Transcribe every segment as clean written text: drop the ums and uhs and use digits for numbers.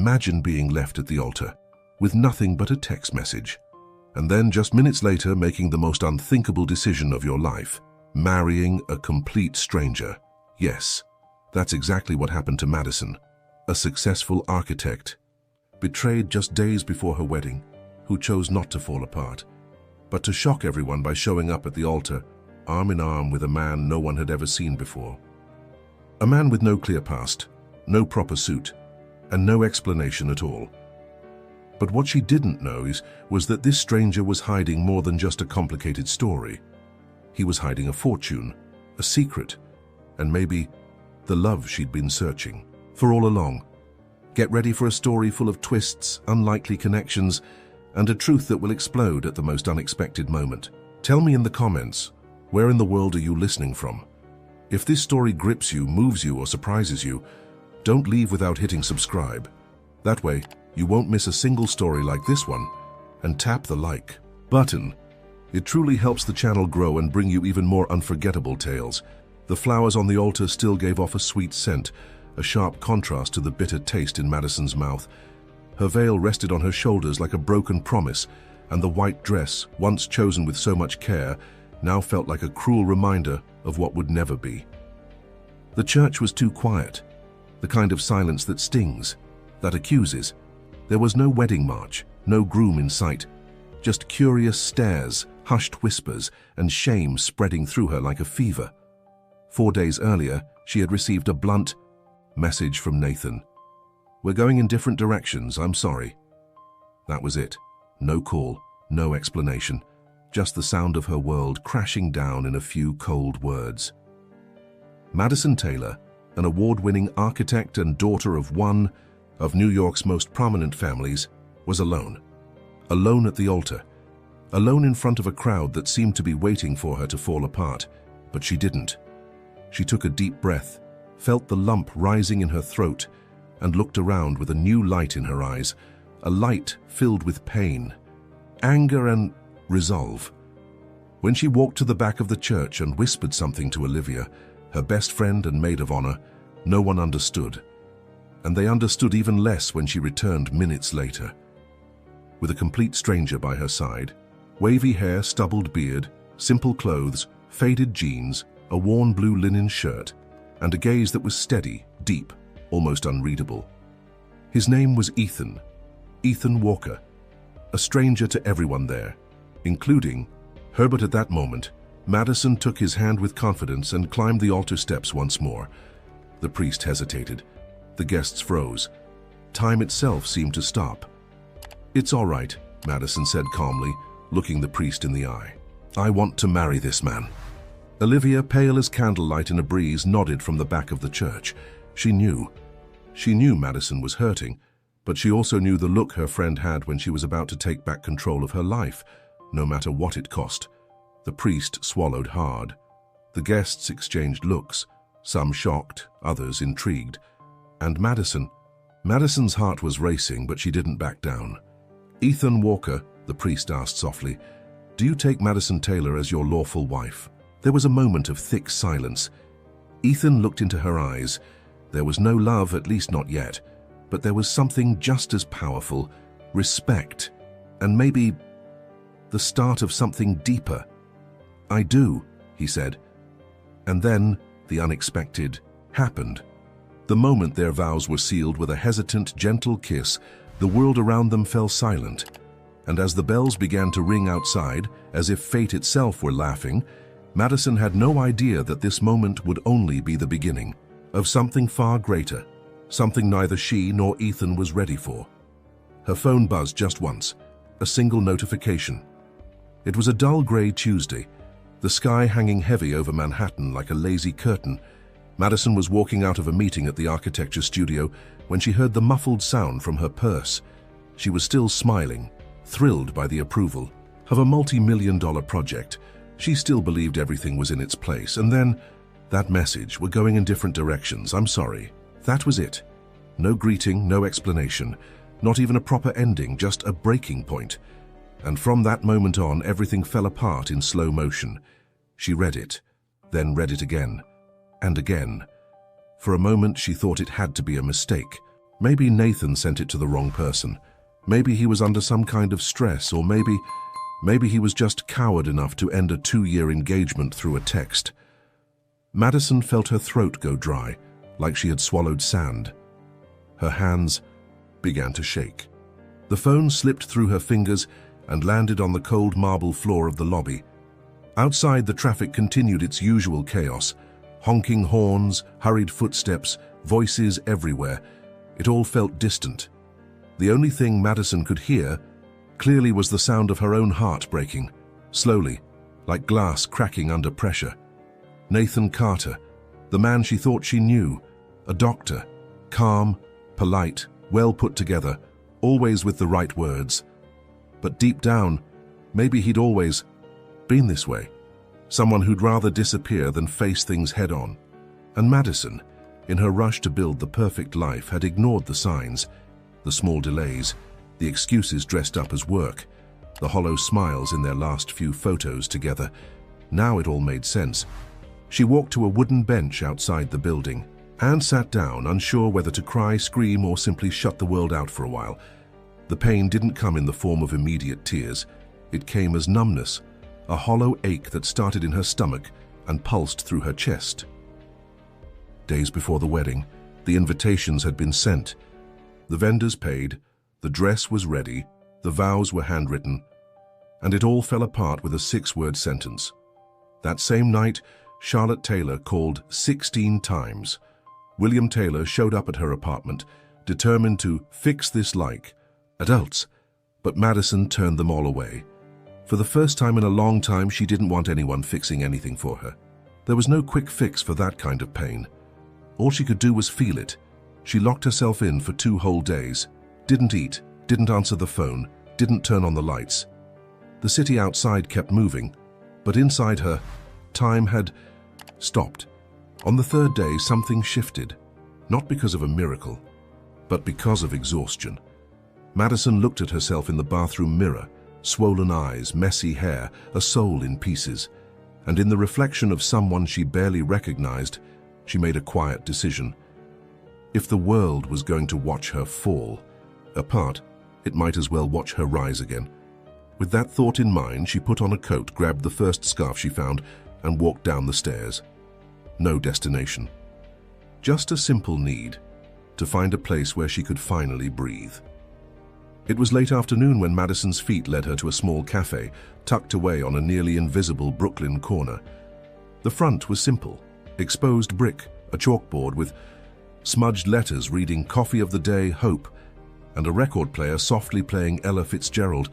Imagine being left at the altar, with nothing but a text message. And then just minutes later making the most unthinkable decision of your life, marrying a complete stranger. Yes, that's exactly what happened to Madison, a successful architect, betrayed just days before her wedding, who chose not to fall apart, but to shock everyone by showing up at the altar, arm in arm with a man no one had ever seen before. A man with no clear past, no proper suit, and no explanation at all. But what she didn't know was that this stranger was hiding more than just a complicated story. He was hiding a fortune, a secret, and maybe the love she'd been searching for all along. Get ready for a story full of twists, unlikely connections, and a truth that will explode at the most unexpected moment. Tell me in the comments, where in the world are you listening from? If this story grips you, moves you, or surprises you, don't leave without hitting subscribe. That way, you won't miss a single story like this one, and tap the like button. It truly helps the channel grow and bring you even more unforgettable tales. The flowers on the altar still gave off a sweet scent, a sharp contrast to the bitter taste in Madison's mouth. Her veil rested on her shoulders like a broken promise, and the white dress, once chosen with so much care, now felt like a cruel reminder of what would never be. The church was too quiet, the kind of silence that stings, that accuses. There was no wedding march, no groom in sight, just curious stares, hushed whispers, and shame spreading through her like a fever. 4 days earlier, she had received a blunt message from Nathan. "We're going in different directions, I'm sorry." That was it. No call, no explanation, just the sound of her world crashing down in a few cold words. Madison Taylor, an award-winning architect and daughter of one of New York's most prominent families, was alone. Alone at the altar. Alone in front of a crowd that seemed to be waiting for her to fall apart, but she didn't. She took a deep breath, felt the lump rising in her throat, and looked around with a new light in her eyes, a light filled with pain, anger, and resolve. When she walked to the back of the church and whispered something to Olivia, her best friend and maid of honor, no one understood. And they understood even less when she returned minutes later. With a complete stranger by her side, wavy hair, stubbled beard, simple clothes, faded jeans, a worn blue linen shirt, and a gaze that was steady, deep, almost unreadable. His name was Ethan Walker, a stranger to everyone there, including her. But at that moment, Madison took his hand with confidence and climbed the altar steps once more. The priest hesitated. The guests froze. Time itself seemed to stop. "It's all right," Madison said calmly, looking the priest in the eye. "I want to marry this man." Olivia, pale as candlelight in a breeze, nodded from the back of the church. She knew Madison was hurting, but she also knew the look her friend had when she was about to take back control of her life, no matter what it cost. The priest swallowed hard. The guests exchanged looks, some shocked, others intrigued. And Madison's heart was racing, but she didn't back down. "Ethan Walker," the priest asked softly, "do you take Madison Taylor as your lawful wife?" There was a moment of thick silence. Ethan looked into her eyes. There was no love, at least not yet, but there was something just as powerful, respect, and maybe the start of something deeper. "I do," he said. And then the unexpected happened. The moment their vows were sealed with a hesitant, gentle kiss, the world around them fell silent. And as the bells began to ring outside, as if fate itself were laughing, Madison had no idea that this moment would only be the beginning of something far greater, something neither she nor Ethan was ready for. Her phone buzzed just once, a single notification. It was a dull gray Tuesday, the sky hanging heavy over Manhattan like a lazy curtain. Madison was walking out of a meeting at the architecture studio when she heard the muffled sound from her purse. She was still smiling, thrilled by the approval of a multi-million-dollar project. She still believed everything was in its place. And then, that message, "We're going in different directions, I'm sorry." That was it. No greeting, no explanation, not even a proper ending, just a breaking point. And from that moment on, everything fell apart in slow motion. She read it, then read it again, and again. For a moment, she thought it had to be a mistake. Maybe Nathan sent it to the wrong person. Maybe he was under some kind of stress, or maybe he was just coward enough to end a 2-year engagement through a text. Madison felt her throat go dry, like she had swallowed sand. Her hands began to shake. The phone slipped through her fingers and landed on the cold marble floor of the lobby. Outside, the traffic continued its usual chaos. Honking horns, hurried footsteps, voices everywhere. It all felt distant. The only thing Madison could hear clearly was the sound of her own heart breaking, slowly, like glass cracking under pressure. Nathan Carter, the man she thought she knew, a doctor, calm, polite, well put together, always with the right words. But deep down, maybe he'd always been this way, someone who'd rather disappear than face things head-on. And Madison, in her rush to build the perfect life, had ignored the signs, the small delays, the excuses dressed up as work, the hollow smiles in their last few photos together. Now it all made sense. She walked to a wooden bench outside the building and sat down, unsure whether to cry, scream, or simply shut the world out for a while. The pain didn't come in the form of immediate tears. It came as numbness, a hollow ache that started in her stomach and pulsed through her chest. Days before the wedding, the invitations had been sent. The vendors paid, the dress was ready, the vows were handwritten, and it all fell apart with a 6-word sentence. That same night, Charlotte Taylor called 16 times. William Taylor showed up at her apartment, determined to fix this like adults, but Madison turned them all away. For the first time in a long time, she didn't want anyone fixing anything for her. There was no quick fix for that kind of pain. All she could do was feel it. She locked herself in for 2 whole days, didn't eat, didn't answer the phone, didn't turn on the lights. The city outside kept moving, but inside her, time had stopped. On the 3rd day, something shifted, not because of a miracle, but because of exhaustion. Madison looked at herself in the bathroom mirror, swollen eyes, messy hair, a soul in pieces, and in the reflection of someone she barely recognized, she made a quiet decision. If the world was going to watch her fall apart, it might as well watch her rise again. With that thought in mind, she put on a coat, grabbed the first scarf she found, and walked down the stairs. No destination. Just a simple need to find a place where she could finally breathe. It was late afternoon when Madison's feet led her to a small cafe, tucked away on a nearly invisible Brooklyn corner. The front was simple: exposed brick, a chalkboard with smudged letters reading "Coffee of the Day, Hope," and a record player softly playing Ella Fitzgerald,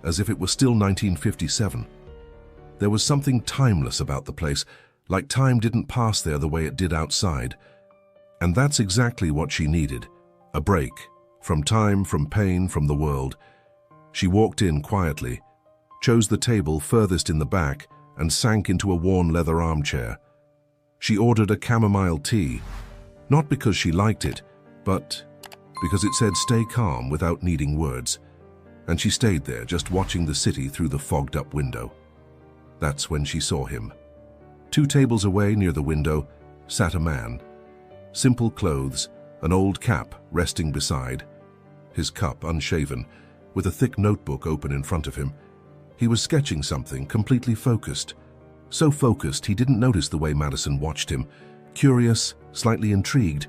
as if it were still 1957. There was something timeless about the place, like time didn't pass there the way it did outside. And that's exactly what she needed: a break. From time, from pain, from the world. She walked in quietly, chose the table furthest in the back, and sank into a worn leather armchair. She ordered a chamomile tea, not because she liked it, but because it said "stay calm" without needing words. And she stayed there, just watching the city through the fogged-up window. That's when she saw him. 2 tables away, near the window, sat a man. Simple clothes, an old cap resting beside, his cup unshaven, with a thick notebook open in front of him. He was sketching something, completely focused. So focused he didn't notice the way Madison watched him. Curious, slightly intrigued.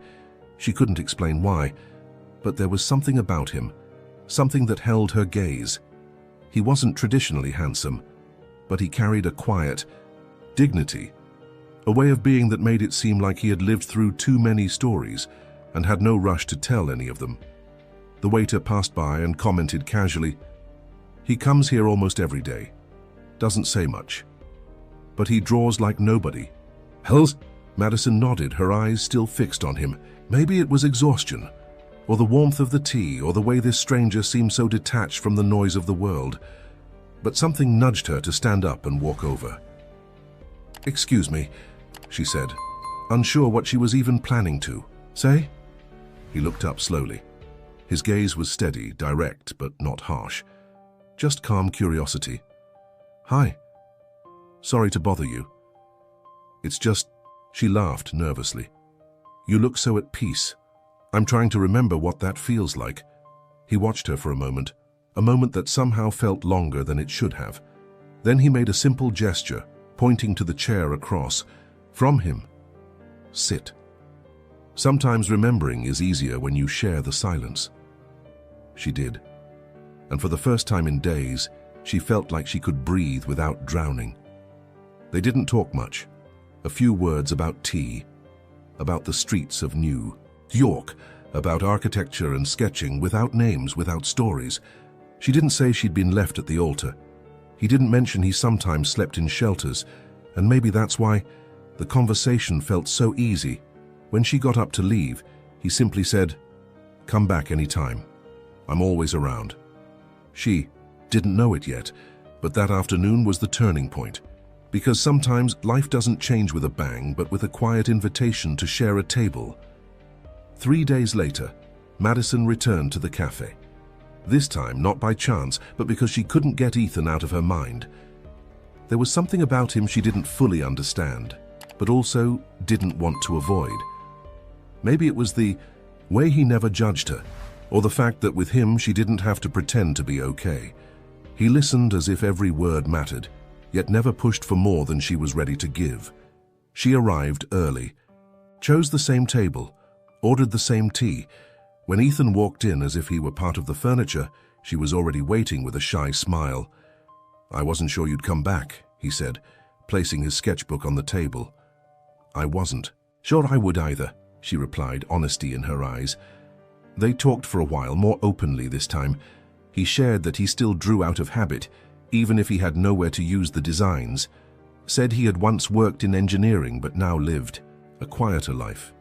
She couldn't explain why, but there was something about him, something that held her gaze. He wasn't traditionally handsome, but he carried a quiet dignity, a way of being that made it seem like he had lived through too many stories and had no rush to tell any of them. The waiter passed by and commented casually, "He comes here almost every day. Doesn't say much. But he draws like nobody." "Hells?" Madison nodded, her eyes still fixed on him. Maybe it was exhaustion, or the warmth of the tea, or the way this stranger seemed so detached from the noise of the world. But something nudged her to stand up and walk over. "Excuse me," she said, unsure what she was even planning to say. He looked up slowly. His gaze was steady, direct, but not harsh. Just calm curiosity. "Hi. Sorry to bother you. It's just..." She laughed nervously. "You look so at peace. I'm trying to remember what that feels like. He watched her for a moment that somehow felt longer than it should have. Then he made a simple gesture, pointing to the chair across from him. Sit. Sometimes remembering is easier when you share the silence. She did. And for the first time in days, she felt like she could breathe without drowning. They didn't talk much. A few words about tea, about the streets of New York, about architecture and sketching, without names, without stories. She didn't say she'd been left at the altar. He didn't mention he sometimes slept in shelters, and maybe that's why the conversation felt so easy. When she got up to leave, he simply said, "Come back anytime. I'm always around." She didn't know it yet, but that afternoon was the turning point. Because sometimes life doesn't change with a bang, but with a quiet invitation to share a table. 3 days later, Madison returned to the cafe. This time, not by chance, but because she couldn't get Ethan out of her mind. There was something about him she didn't fully understand, but also didn't want to avoid. Maybe it was the way he never judged her, or the fact that with him she didn't have to pretend to be okay. He listened as if every word mattered, yet never pushed for more than she was ready to give. She arrived early, chose the same table, ordered the same tea. When Ethan walked in as if he were part of the furniture, she was already waiting with a shy smile. "I wasn't sure you'd come back," he said, placing his sketchbook on the table. "I wasn't sure I would either," she replied, honesty in her eyes. They talked for a while, more openly this time. He shared that he still drew out of habit, even if he had nowhere to use the designs. Said he had once worked in engineering but now lived a quieter life.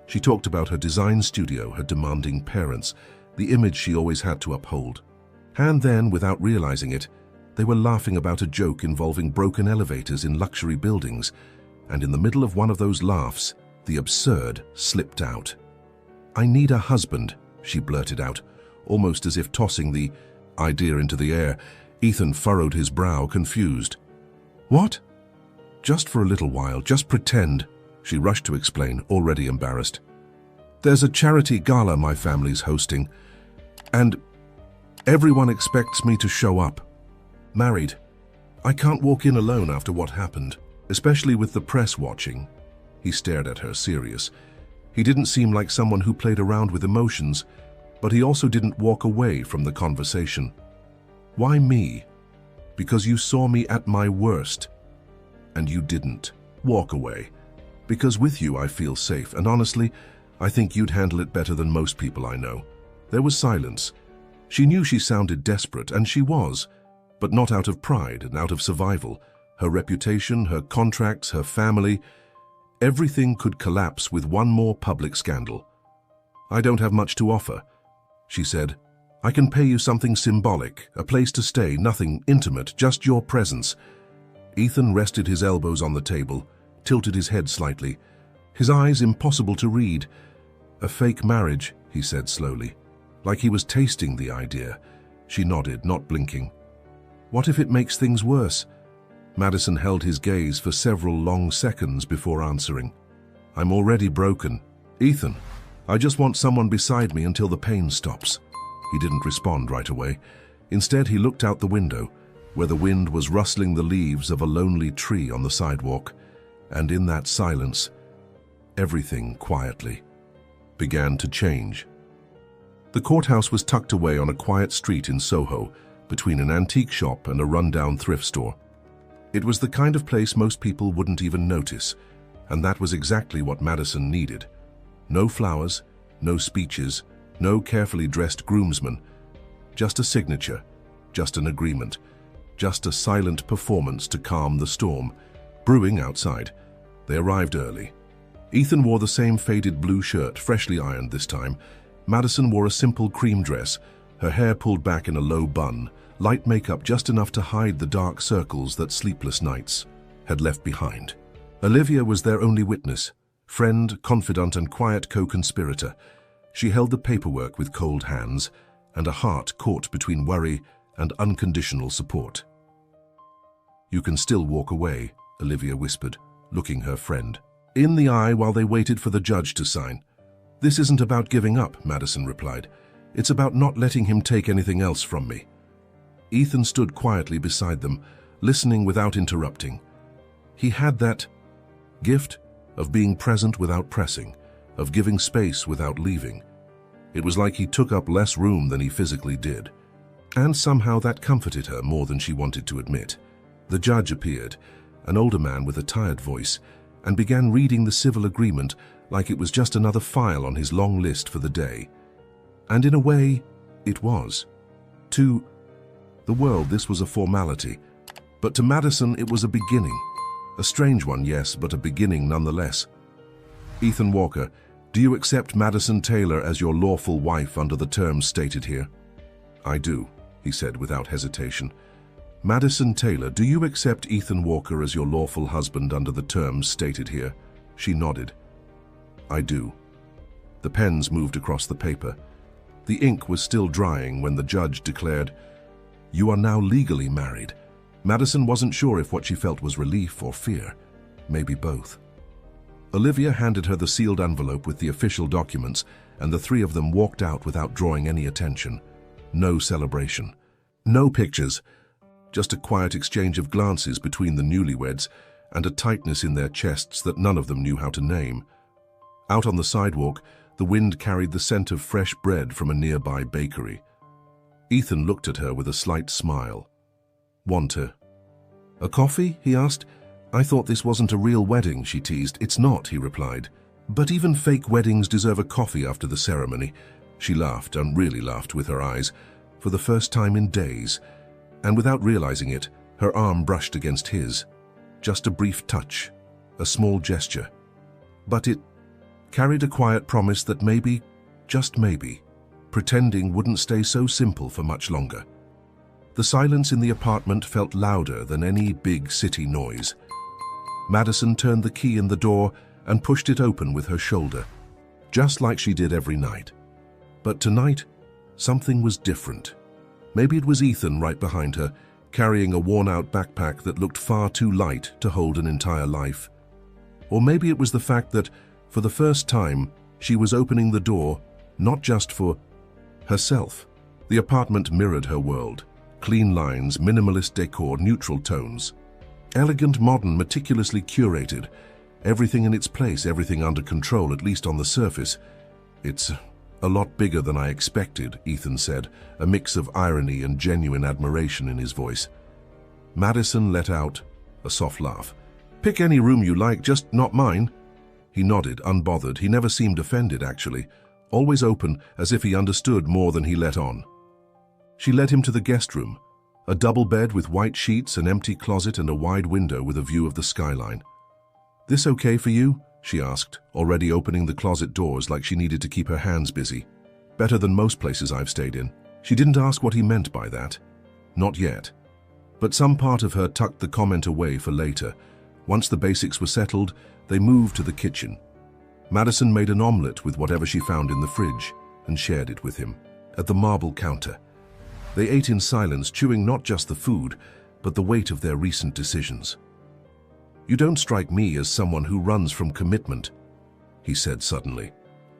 She talked about her design studio, her demanding parents, the image she always had to uphold. And then, without realizing it, they were laughing about a joke involving broken elevators in luxury buildings, and in the middle of one of those laughs, the absurd slipped out. "I need a husband," she blurted out, almost as if tossing the idea into the air. Ethan furrowed his brow, confused. "What?" "Just for a little while, just pretend," she rushed to explain, already embarrassed. "There's a charity gala my family's hosting, and everyone expects me to show up. Married. I can't walk in alone after what happened, especially with the press watching." He stared at her, serious. He didn't seem like someone who played around with emotions, but he also didn't walk away from the conversation. "Why me?" "Because you saw me at my worst, and you didn't walk away. Because with you I feel safe, and honestly, I think you'd handle it better than most people I know." There was silence. She knew she sounded desperate, and she was, but not out of pride and out of survival. Her reputation, her contracts, her family, everything could collapse with one more public scandal. "I don't have much to offer," she said. "I can pay you something symbolic, a place to stay, nothing intimate, just your presence." Ethan rested his elbows on the table, tilted his head slightly, his eyes impossible to read. "A fake marriage," he said slowly, like he was tasting the idea. She nodded, not blinking. "What if it makes things worse?" Madison held his gaze for several long seconds before answering. "I'm already broken. Ethan, I just want someone beside me until the pain stops." He didn't respond right away. Instead, he looked out the window, where the wind was rustling the leaves of a lonely tree on the sidewalk, and in that silence, everything quietly began to change. The courthouse was tucked away on a quiet street in Soho, between an antique shop and a rundown thrift store. It was the kind of place most people wouldn't even notice, and that was exactly what Madison needed. No flowers, no speeches, no carefully dressed groomsmen. Just a signature, just an agreement, just a silent performance to calm the storm brewing outside. They arrived early. Ethan wore the same faded blue shirt, freshly ironed this time. Madison wore a simple cream dress, her hair pulled back in a low bun, light makeup just enough to hide the dark circles that sleepless nights had left behind. Olivia was their only witness, friend, confidant, and quiet co-conspirator. She held the paperwork with cold hands and a heart caught between worry and unconditional support. "You can still walk away," Olivia whispered, looking her friend in the eye while they waited for the judge to sign. "This isn't about giving up," Madison replied. "It's about not letting him take anything else from me." Ethan stood quietly beside them, listening without interrupting. He had that gift of being present without pressing, of giving space without leaving. It was like he took up less room than he physically did. And somehow that comforted her more than she wanted to admit. The judge appeared, an older man with a tired voice, and began reading the civil agreement like it was just another file on his long list for the day. And in a way, it was. To the world, this was a formality, but to Madison, it was a beginning. A strange one, yes, but a beginning nonetheless. "Ethan Walker, do you accept Madison Taylor as your lawful wife under the terms stated here?" "I do," he said without hesitation. "Madison Taylor, do you accept Ethan Walker as your lawful husband under the terms stated here?" She nodded. "I do." The pens moved across the paper. The ink was still drying when the judge declared, "You are now legally married." Madison wasn't sure if what she felt was relief or fear, maybe both. Olivia handed her the sealed envelope with the official documents, and the three of them walked out without drawing any attention. No celebration. No pictures. Just a quiet exchange of glances between the newlyweds and a tightness in their chests that none of them knew how to name. Out on the sidewalk, the wind carried the scent of fresh bread from a nearby bakery. Ethan looked at her with a slight smile. "Want a coffee?" he asked. "I thought this wasn't a real wedding," she teased. "It's not," he replied. "But even fake weddings deserve a coffee after the ceremony." She laughed, and really laughed with her eyes, for the first time in days, and without realizing it, her arm brushed against his. Just a brief touch, a small gesture. But it carried a quiet promise that maybe, just maybe, pretending wouldn't stay so simple for much longer. The silence in the apartment felt louder than any big city noise. Madison turned the key in the door and pushed it open with her shoulder, just like she did every night. But tonight, something was different. Maybe it was Ethan right behind her, carrying a worn-out backpack that looked far too light to hold an entire life. Or maybe it was the fact that, for the first time, she was opening the door, not just for herself. The apartment mirrored her world. Clean lines, minimalist decor, neutral tones. Elegant, modern, meticulously curated. Everything in its place, everything under control, at least on the surface. "It's a lot bigger than I expected," Ethan said, a mix of irony and genuine admiration in his voice. Madison let out a soft laugh. "Pick any room you like, just not mine." He nodded, unbothered. He never seemed offended, actually. Always open, as if he understood more than he let on. She led him to the guest room, a double bed with white sheets, an empty closet, and a wide window with a view of the skyline. "This okay for you?" she asked, already opening the closet doors like she needed to keep her hands busy. "Better than most places I've stayed in." She didn't ask what he meant by that. Not yet. But some part of her tucked the comment away for later. Once the basics were settled, they moved to the kitchen. Madison made an omelette with whatever she found in the fridge and shared it with him. At the marble counter, they ate in silence, chewing not just the food, but the weight of their recent decisions. "You don't strike me as someone who runs from commitment," he said suddenly.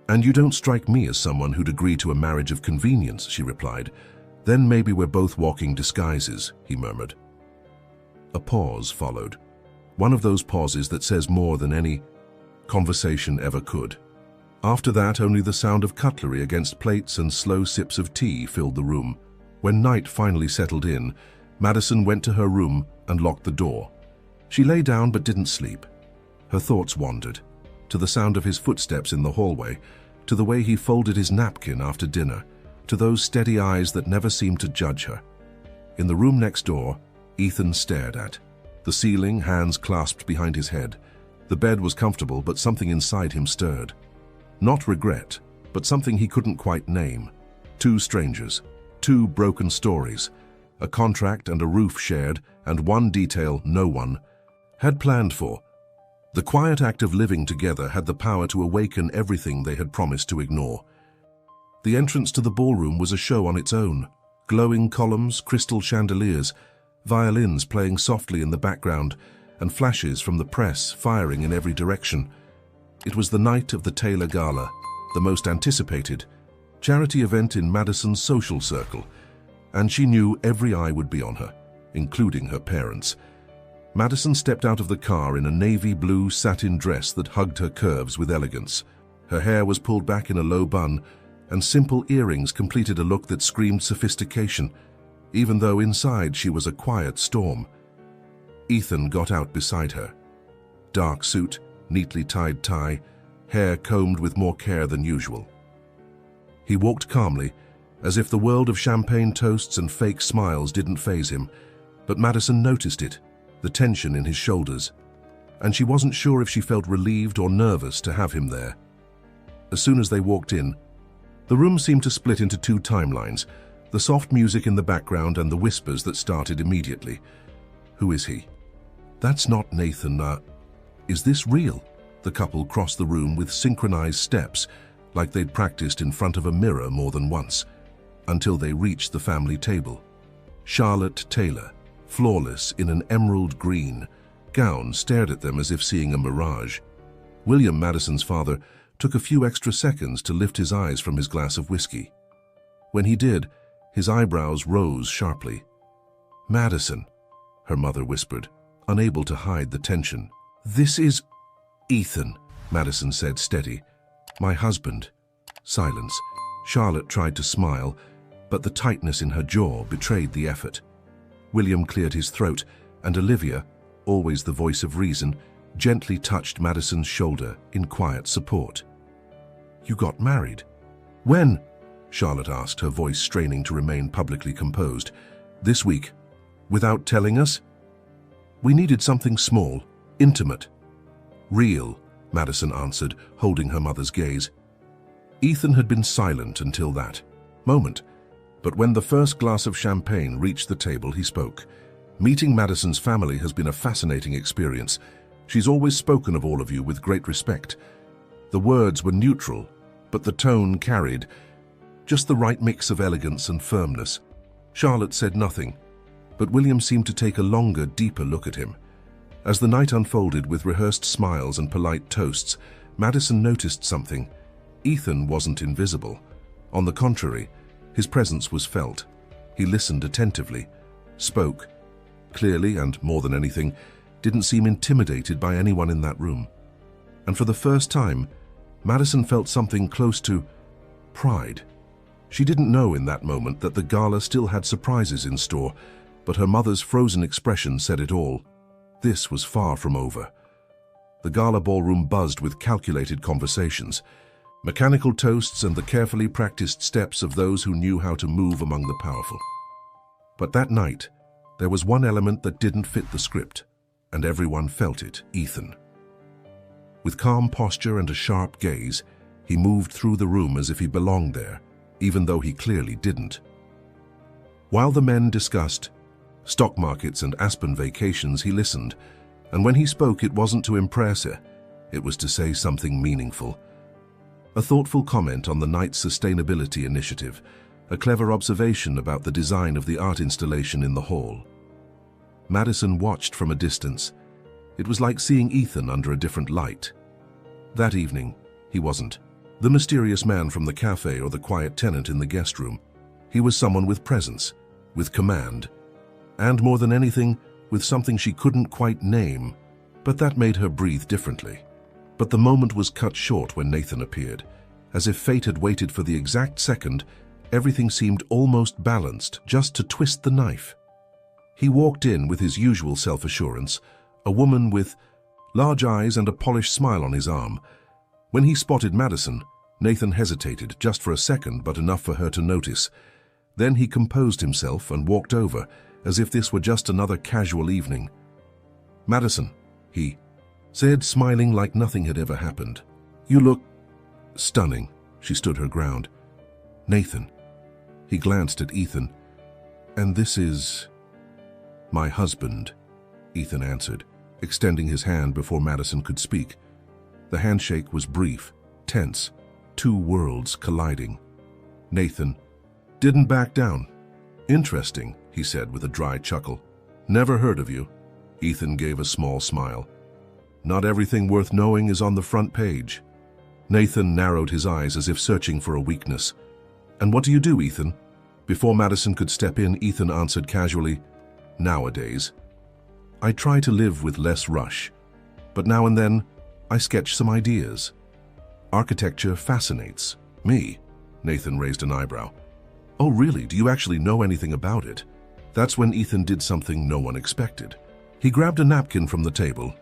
"And you don't strike me as someone who'd agree to a marriage of convenience," she replied. "Then maybe we're both walking disguises," he murmured. A pause followed. One of those pauses that says more than any conversation ever could. After that, only the sound of cutlery against plates and slow sips of tea filled the room. When night finally settled in, Madison went to her room and locked the door. She lay down but didn't sleep. Her thoughts wandered, to the sound of his footsteps in the hallway, to the way he folded his napkin after dinner, to those steady eyes that never seemed to judge her. In the room next door, Ethan stared at the ceiling, hands clasped behind his head. The bed was comfortable, but something inside him stirred. Not regret, but something he couldn't quite name. Two strangers, two broken stories, a contract and a roof shared, and one detail no one had planned for. The quiet act of living together had the power to awaken everything they had promised to ignore. The entrance to the ballroom was a show on its own. Glowing columns, crystal chandeliers, violins playing softly in the background, and flashes from the press firing in every direction. It was the night of the Taylor Gala, the most anticipated, charity event in Madison's social circle, and she knew every eye would be on her, including her parents. Madison stepped out of the car in a navy blue satin dress that hugged her curves with elegance. Her hair was pulled back in a low bun, and simple earrings completed a look that screamed sophistication, even though inside she was a quiet storm. Ethan got out beside her. Dark suit, neatly tied tie, hair combed with more care than usual. He walked calmly, as if the world of champagne toasts and fake smiles didn't faze him, but Madison noticed it, the tension in his shoulders, and she wasn't sure if she felt relieved or nervous to have him there. As soon as they walked in, the room seemed to split into two timelines, the soft music in the background and the whispers that started immediately. Who is he? That's not Nathan. Is this real? The couple crossed the room with synchronized steps, like they'd practiced in front of a mirror more than once, until they reached the family table. Charlotte Taylor, flawless in an emerald green gown, stared at them as if seeing a mirage. William, Madison's father, took a few extra seconds to lift his eyes from his glass of whiskey. When he did, his eyebrows rose sharply. "Madison," her mother whispered, unable to hide the tension. "This is Ethan," Madison said, steady. "My husband." Silence. Charlotte tried to smile, but the tightness in her jaw betrayed the effort. William cleared his throat, and Olivia, always the voice of reason, gently touched Madison's shoulder in quiet support. "You got married?" "When?" Charlotte asked, her voice straining to remain publicly composed. "This week." "Without telling us?" "We needed something small, intimate." "Real," Madison answered, holding her mother's gaze. Ethan had been silent until that moment, but when the first glass of champagne reached the table, he spoke. "Meeting Madison's family has been a fascinating experience. She's always spoken of all of you with great respect." The words were neutral, but the tone carried just the right mix of elegance and firmness. Charlotte said nothing, but William seemed to take a longer, deeper look at him. As the night unfolded with rehearsed smiles and polite toasts, Madison noticed something. Ethan wasn't invisible. On the contrary, his presence was felt. He listened attentively, spoke clearly, and more than anything, didn't seem intimidated by anyone in that room. And for the first time, Madison felt something close to pride. She didn't know in that moment that the gala still had surprises in store, but her mother's frozen expression said it all. This was far from over. The gala ballroom buzzed with calculated conversations, mechanical toasts and the carefully practiced steps of those who knew how to move among the powerful. But that night, there was one element that didn't fit the script, and everyone felt it: Ethan. With calm posture and a sharp gaze, he moved through the room as if he belonged there, even though he clearly didn't. While the men discussed stock markets and Aspen vacations, he listened, and when he spoke, it wasn't to impress her, it was to say something meaningful. A thoughtful comment on the night's sustainability initiative, a clever observation about the design of the art installation in the hall. Madison watched from a distance. It was like seeing Ethan under a different light. That evening, he wasn't the mysterious man from the cafe or the quiet tenant in the guest room. He was someone with presence, with command, and more than anything, with something she couldn't quite name, but that made her breathe differently. But the moment was cut short when Nathan appeared. As if fate had waited for the exact second, everything seemed almost balanced, just to twist the knife. He walked in with his usual self-assurance, a woman with large eyes and a polished smile on his arm. When he spotted Madison, Nathan hesitated, just for a second, but enough for her to notice. Then he composed himself and walked over, as if this were just another casual evening. "Madison," he said, smiling like nothing had ever happened. "You look stunning." She stood her ground. "Nathan." He glanced at Ethan. "And this is my husband," Ethan answered, extending his hand before Madison could speak. The handshake was brief, tense, two worlds colliding. Nathan didn't back down. "Interesting," he said with a dry chuckle. "Never heard of you." Ethan gave a small smile. "Not everything worth knowing is on the front page." Nathan narrowed his eyes as if searching for a weakness. "And what do you do, Ethan?" Before Madison could step in, Ethan answered casually, "Nowadays, I try to live with less rush, but now and then I sketch some ideas. Architecture fascinates me." Nathan raised an eyebrow. "Oh really? Do you actually know anything about it?" That's when Ethan did something no one expected. He grabbed a napkin from the table,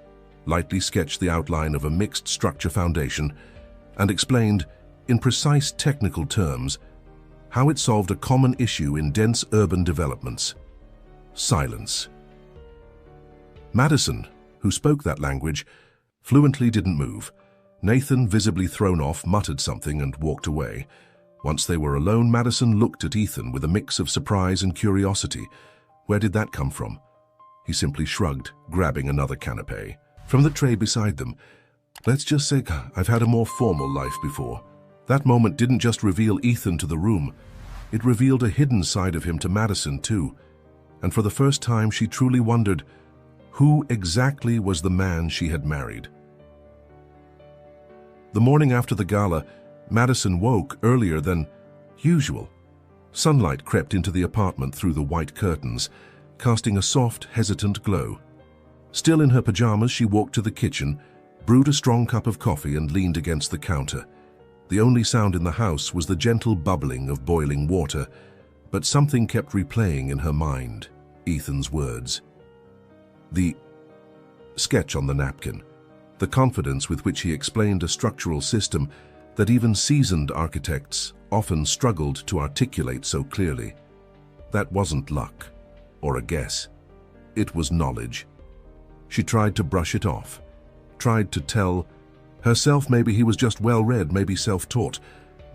lightly sketched the outline of a mixed structure foundation, and explained, in precise technical terms, how it solved a common issue in dense urban developments: silence. Madison, who spoke that language, fluently didn't move. Nathan, visibly thrown off, muttered something and walked away. Once they were alone, Madison looked at Ethan with a mix of surprise and curiosity. Where did that come from? He simply shrugged, grabbing another canapé from the tray beside them. "Let's just say I've had a more formal life before." That moment didn't just reveal Ethan to the room. It revealed a hidden side of him to Madison too. And for the first time, she truly wondered, who exactly was the man she had married? The morning after the gala, Madison woke earlier than usual. Sunlight crept into the apartment through the white curtains, casting a soft, hesitant glow. Still in her pajamas, she walked to the kitchen, brewed a strong cup of coffee and leaned against the counter. The only sound in the house was the gentle bubbling of boiling water, but something kept replaying in her mind, Ethan's words. The sketch on the napkin, the confidence with which he explained a structural system that even seasoned architects often struggled to articulate so clearly. That wasn't luck or a guess. It was knowledge. She tried to brush it off, tried to tell herself maybe he was just well-read, maybe self-taught,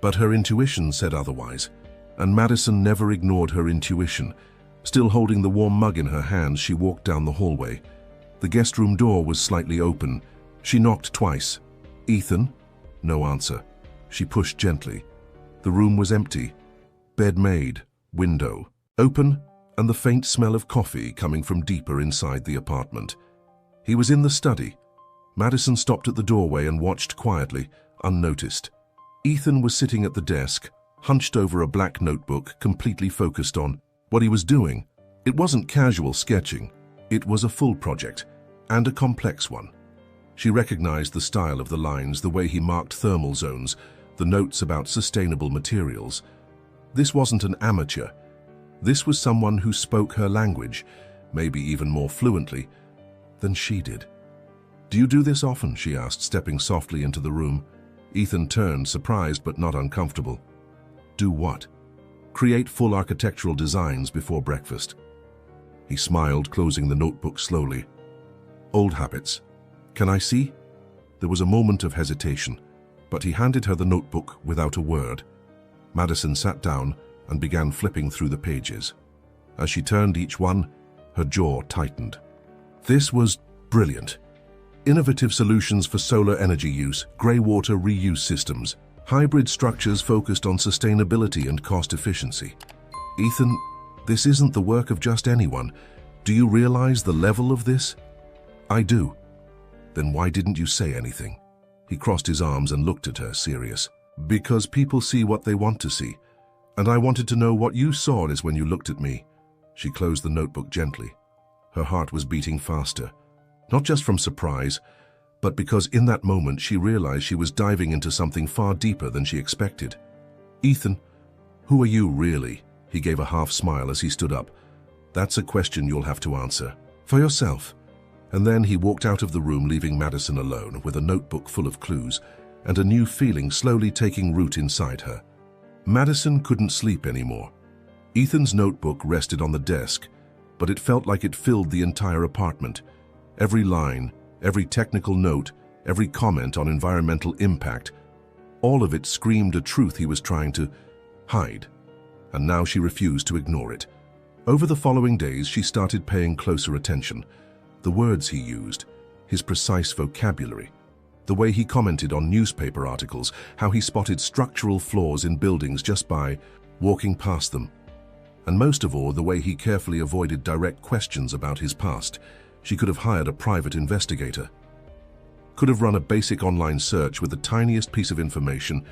but her intuition said otherwise, and Madison never ignored her intuition. Still holding the warm mug in her hands, she walked down the hallway. The guest room door was slightly open. She knocked twice. "Ethan?" No answer. She pushed gently. The room was empty. Bed made, window open, and the faint smell of coffee coming from deeper inside the apartment. He was in the study. Madison stopped at the doorway and watched quietly, unnoticed. Ethan was sitting at the desk, hunched over a black notebook, completely focused on what he was doing. It wasn't casual sketching. It was a full project, and a complex one. She recognized the style of the lines, the way he marked thermal zones, the notes about sustainable materials. This wasn't an amateur. This was someone who spoke her language, maybe even more fluently than she did. "Do you do this often?" she asked, stepping softly into the room. Ethan turned, surprised but not uncomfortable. "Do what?" "Create full architectural designs before breakfast." He smiled, closing the notebook slowly. "Old habits. Can I see?" There was a moment of hesitation, but he handed her the notebook without a word. Madison sat down and began flipping through the pages. As she turned each one, her jaw tightened. This was brilliant. Innovative solutions for solar energy use, grey water reuse systems, hybrid structures focused on sustainability and cost efficiency. "Ethan, this isn't the work of just anyone. Do you realize the level of this?" "I do." "Then why didn't you say anything?" He crossed his arms and looked at her, serious. "Because people see what they want to see, and I wanted to know what you saw as when you looked at me." She closed the notebook gently. Her heart was beating faster, not just from surprise, but because in that moment she realized she was diving into something far deeper than she expected. "Ethan, who are you really?" He gave a half smile as he stood up. "That's a question you'll have to answer for yourself." And then he walked out of the room, leaving Madison alone with a notebook full of clues and a new feeling slowly taking root inside her. Madison couldn't sleep anymore. Ethan's notebook rested on the desk, but it felt like it filled the entire apartment. Every line, every technical note, every comment on environmental impact, all of it screamed a truth he was trying to hide. And now she refused to ignore it. Over the following days, she started paying closer attention. The words he used, his precise vocabulary, the way he commented on newspaper articles, how he spotted structural flaws in buildings just by walking past them. And most of all, the way he carefully avoided direct questions about his past. She could have hired a private investigator. could have run a basic online search with the tiniest piece of information,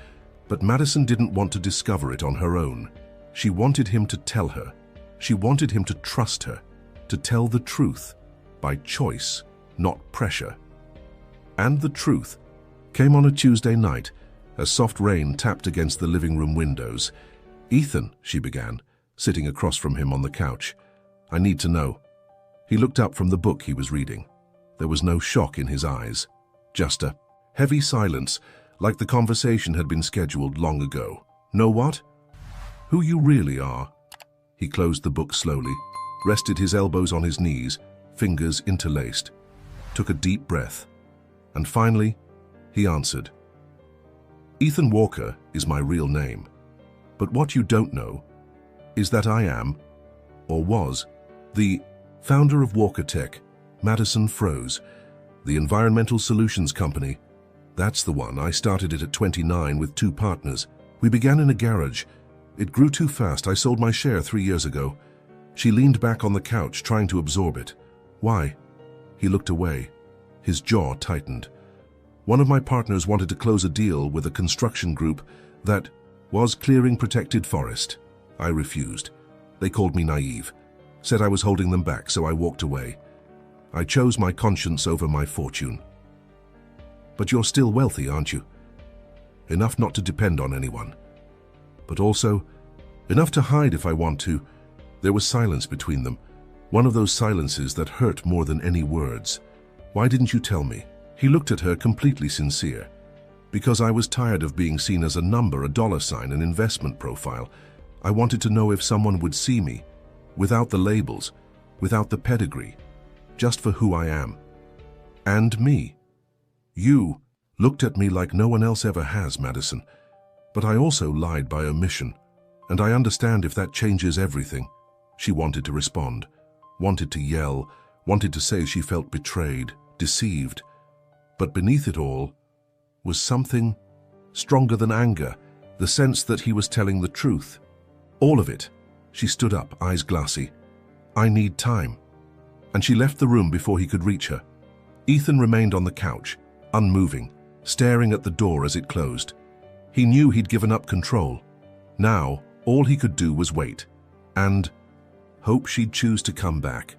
but Madison didn't want to discover it on her own. She wanted him to tell her. She wanted him to trust her, to tell the truth, by choice, not pressure. And the truth came on a Tuesday night, as soft rain tapped against the living room windows. "Ethan," she began, sitting across from him on the couch, "I need to know." He looked up from the book he was reading. There was no shock in his eyes, just a heavy silence, like the conversation had been scheduled long ago. "Know what? Who you really are." He closed the book slowly, rested his elbows on his knees, fingers interlaced, took a deep breath, and finally, he answered. "Ethan Walker is my real name, but what you don't know is that I am, or was, the founder of Walker Tech." Madison froze. "The environmental solutions company. That's the one. I started it at 29 with 2 partners. We began in a garage. It grew too fast. I sold my share 3 years ago." She leaned back on the couch, trying to absorb it. "Why?" He looked away. His jaw tightened. "One of my partners wanted to close a deal with a construction group that was clearing protected forest. I refused. They called me naive, said I was holding them back, so I walked away. I chose my conscience over my fortune." "But you're still wealthy, aren't you? Enough not to depend on anyone. But also, enough to hide if I want to." There was silence between them, one of those silences that hurt more than any words. "Why didn't you tell me?" He looked at her, completely sincere. "Because I was tired of being seen as a number, a dollar sign, an investment profile. I wanted to know if someone would see me, without the labels, without the pedigree, just for who I am. And me. You looked at me like no one else ever has, Madison. But I also lied by omission, and I understand if that changes everything." She wanted to respond, wanted to yell, wanted to say she felt betrayed, deceived. But beneath it all was something stronger than anger, the sense that he was telling the truth. All of it. She stood up, eyes glassy. "I need time." And she left the room before he could reach her. Ethan remained on the couch, unmoving, staring at the door as it closed. He knew he'd given up control. Now, all he could do was wait, and hope she'd choose to come back.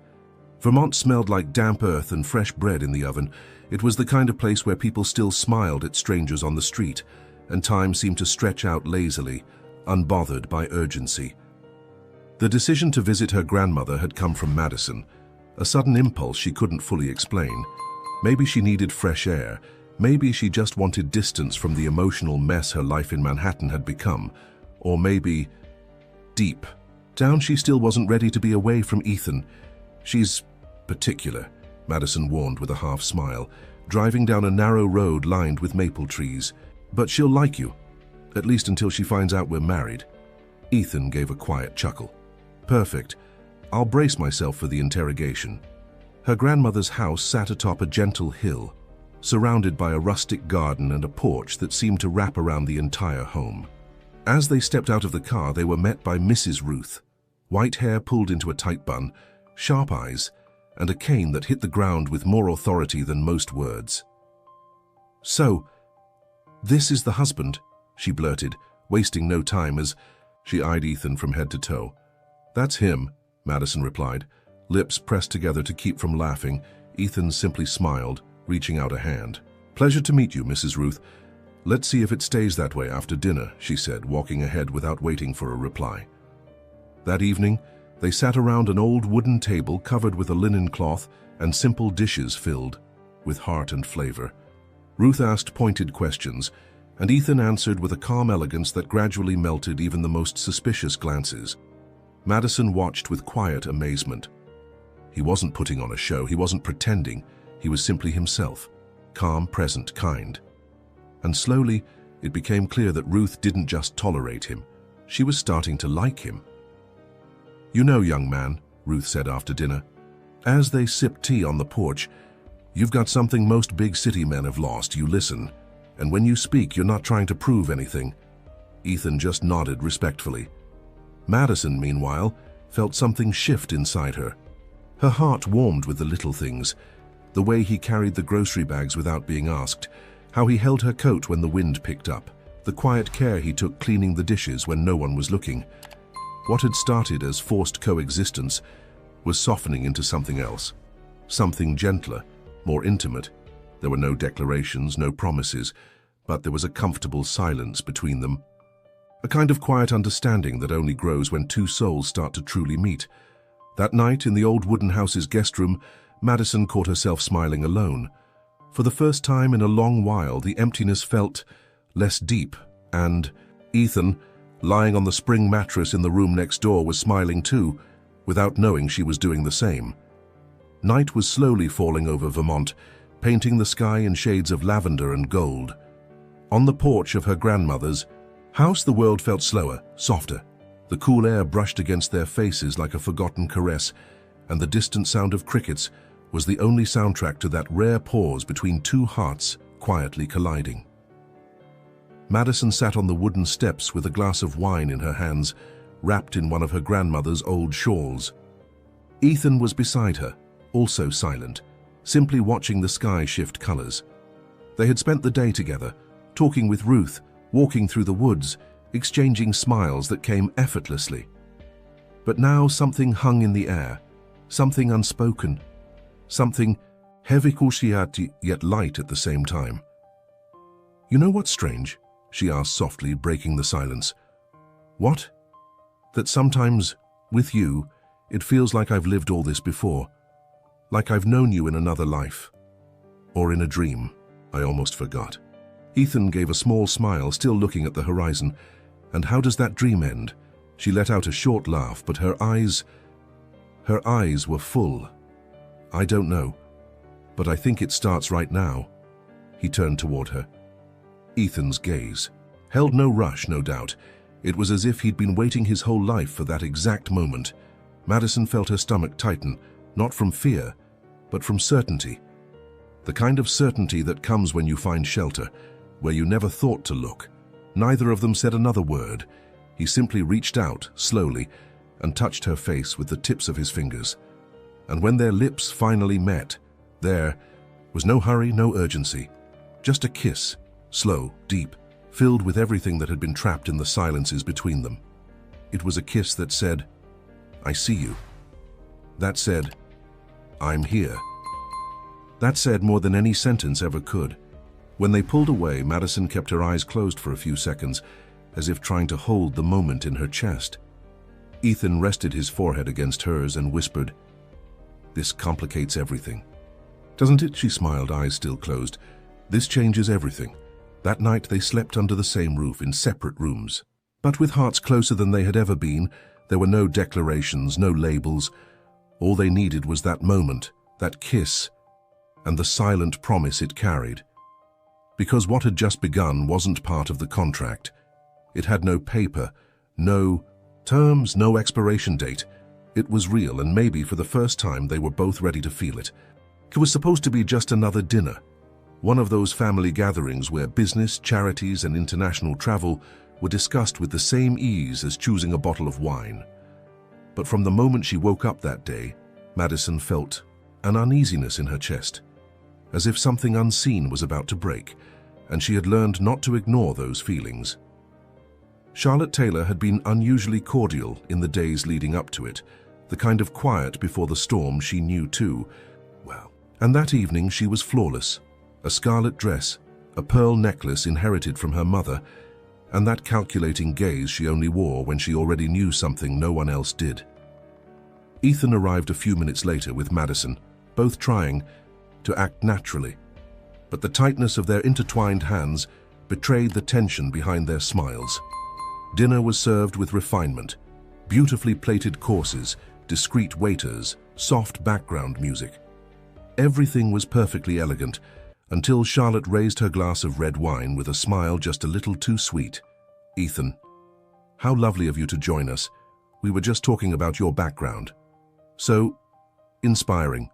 Vermont smelled like damp earth and fresh bread in the oven. It was the kind of place where people still smiled at strangers on the street, and time seemed to stretch out lazily, unbothered by urgency. The decision to visit her grandmother had come from Madison, a sudden impulse she couldn't fully explain. Maybe she needed fresh air. Maybe she just wanted distance from the emotional mess her life in Manhattan had become. Or maybe, deep down, she still wasn't ready to be away from Ethan. "She's particular," Madison warned with a half smile, driving down a narrow road lined with maple trees. "But she'll like you, at least until she finds out we're married." Ethan gave a quiet chuckle. "Perfect. I'll brace myself for the interrogation." Her grandmother's house sat atop a gentle hill, surrounded by a rustic garden and a porch that seemed to wrap around the entire home. As they stepped out of the car, they were met by Mrs. Ruth, white hair pulled into a tight bun, sharp eyes, and a cane that hit the ground with more authority than most words. "So, this is the husband," she blurted, wasting no time as she eyed Ethan from head to toe. "That's him," Madison replied, lips pressed together to keep from laughing. Ethan simply smiled, reaching out a hand. "Pleasure to meet you, Mrs. Ruth. Let's see if it stays that way after dinner," she said, walking ahead without waiting for a reply. That evening, they sat around an old wooden table covered with a linen cloth and simple dishes filled with heart and flavor. Ruth asked pointed questions, and Ethan answered with a calm elegance that gradually melted even the most suspicious glances. Madison watched with quiet amazement. He wasn't putting on a show, he wasn't pretending, he was simply himself, calm, present, kind. And slowly, it became clear that Ruth didn't just tolerate him, she was starting to like him. "You know, young man," Ruth said after dinner, as they sipped tea on the porch, "you've got something most big city men have lost. You listen, and when you speak, you're not trying to prove anything." Ethan just nodded respectfully. Madison, meanwhile, felt something shift inside her. Her heart warmed with the little things, The way he carried the grocery bags without being asked, how he held her coat when the wind picked up, the quiet care he took cleaning the dishes when no one was looking. What had started as forced coexistence was softening into something else, something gentler, more intimate. There were no declarations, no promises, but there was a comfortable silence between them. A kind of quiet understanding that only grows when two souls start to truly meet. That night, in the old wooden house's guest room, Madison caught herself smiling alone. For the first time in a long while, the emptiness felt less deep, and Ethan, lying on the spring mattress in the room next door, was smiling too, without knowing she was doing the same. Night was slowly falling over Vermont, painting the sky in shades of lavender and gold. On the porch of her grandmother's house, the world felt slower, softer. The cool air brushed against their faces like a forgotten caress, and the distant sound of crickets was the only soundtrack to that rare pause between two hearts quietly colliding. Madison sat on the wooden steps with a glass of wine in her hands, wrapped in one of her grandmother's old shawls. Ethan was beside her, also silent, simply watching the sky shift colors. They had spent the day together, talking with Ruth, walking through the woods, exchanging smiles that came effortlessly. But now something hung in the air, something unspoken, something heavy cushiati yet light at the same time. "You know what's strange?" she asked softly, breaking the silence. "What?" "That sometimes, with you, it feels like I've lived all this before. Like I've known you in another life. Or in a dream. I almost forgot." Ethan gave a small smile, still looking at the horizon. "And how does that dream end?" She let out a short laugh, but her eyes were full. "I don't know, but I think it starts right now." He turned toward her. Ethan's gaze held no rush, no doubt. It was as if he'd been waiting his whole life for that exact moment. Madison felt her stomach tighten, not from fear, but from certainty. The kind of certainty that comes when you find shelter, where you never thought to look. Neither of them said another word. He simply reached out, slowly, and touched her face with the tips of his fingers. And when their lips finally met, there was no hurry, no urgency. Just a kiss, slow, deep, filled with everything that had been trapped in the silences between them. It was a kiss that said, "I see you." That said, "I'm here." That said more than any sentence ever could. When they pulled away, Madison kept her eyes closed for a few seconds, as if trying to hold the moment in her chest. Ethan rested his forehead against hers and whispered, "This complicates everything." "Doesn't it?" She smiled, eyes still closed. "This changes everything." That night they slept under the same roof in separate rooms. But with hearts closer than they had ever been, there were no declarations, no labels. All they needed was that moment, that kiss, and the silent promise it carried. Because what had just begun wasn't part of the contract. It had no paper, no terms, no expiration date. It was real, and maybe for the first time they were both ready to feel it. It was supposed to be just another dinner. One of those family gatherings where business, charities, and international travel were discussed with the same ease as choosing a bottle of wine. But from the moment she woke up that day, Madison felt an uneasiness in her chest, as if something unseen was about to break, and she had learned not to ignore those feelings. Charlotte Taylor had been unusually cordial in the days leading up to it, the kind of quiet before the storm she knew too well. And that evening she was flawless. A scarlet dress, a pearl necklace inherited from her mother, and that calculating gaze she only wore when she already knew something no one else did. Ethan arrived a few minutes later with Madison, both trying to act naturally, but the tightness of their intertwined hands betrayed the tension behind their smiles. Dinner was served with refinement, beautifully plated courses, discreet waiters, soft background music. Everything was perfectly elegant, until Charlotte raised her glass of red wine with a smile just a little too sweet. "Ethan, how lovely of you to join us. We were just talking about your background." "So inspiring."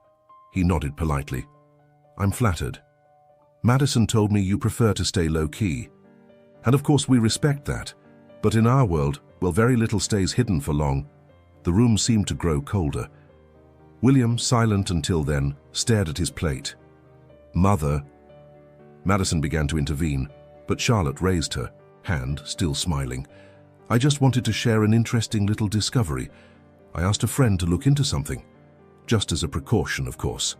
He nodded politely. "I'm flattered. Madison told me you prefer to stay low-key. And of course we respect that. But in our world, well, very little stays hidden for long." The room seemed to grow colder. William, silent until then, stared at his plate. "Mother." Madison began to intervene, but Charlotte raised her hand, still smiling. "I just wanted to share an interesting little discovery. I asked a friend to look into something. Just as a precaution, of course."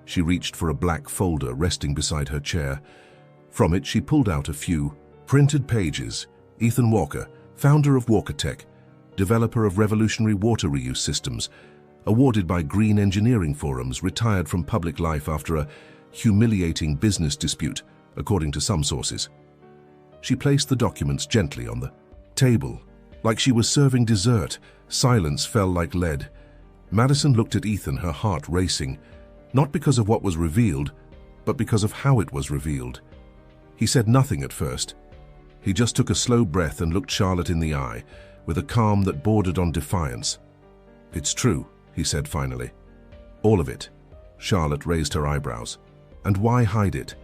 She reached for a black folder resting beside her chair. From it, she pulled out a few printed pages. Ethan Walker, founder of Walker Tech, developer of revolutionary water reuse systems, awarded by Green Engineering Forums, retired from public life after a humiliating business dispute, according to some sources. She placed the documents gently on the table, like she was serving dessert. Silence fell like lead. Madison looked at Ethan, her heart racing, not because of what was revealed, but because of how it was revealed. He said nothing at first. He just took a slow breath and looked Charlotte in the eye, with a calm that bordered on defiance. "It's true," he said finally. "All of it." Charlotte raised her eyebrows. "And why hide it?"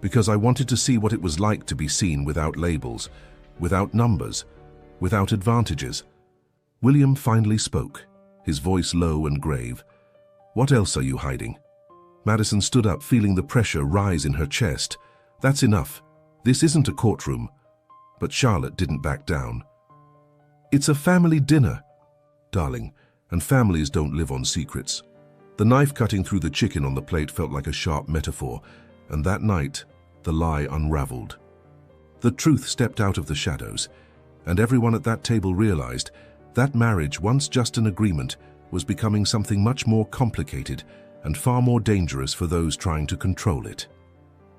"Because I wanted to see what it was like to be seen without labels, without numbers, without advantages." William finally spoke, his voice low and grave. "What else are you hiding?" Madison stood up, feeling the pressure rise in her chest. "That's enough. This isn't a courtroom." But Charlotte didn't back down. "It's a family dinner, darling, and families don't live on secrets." The knife cutting through the chicken on the plate felt like a sharp metaphor, and that night, the lie unraveled. The truth stepped out of the shadows, and everyone at that table realized that marriage, once just an agreement, was becoming something much more complicated and far more dangerous for those trying to control it.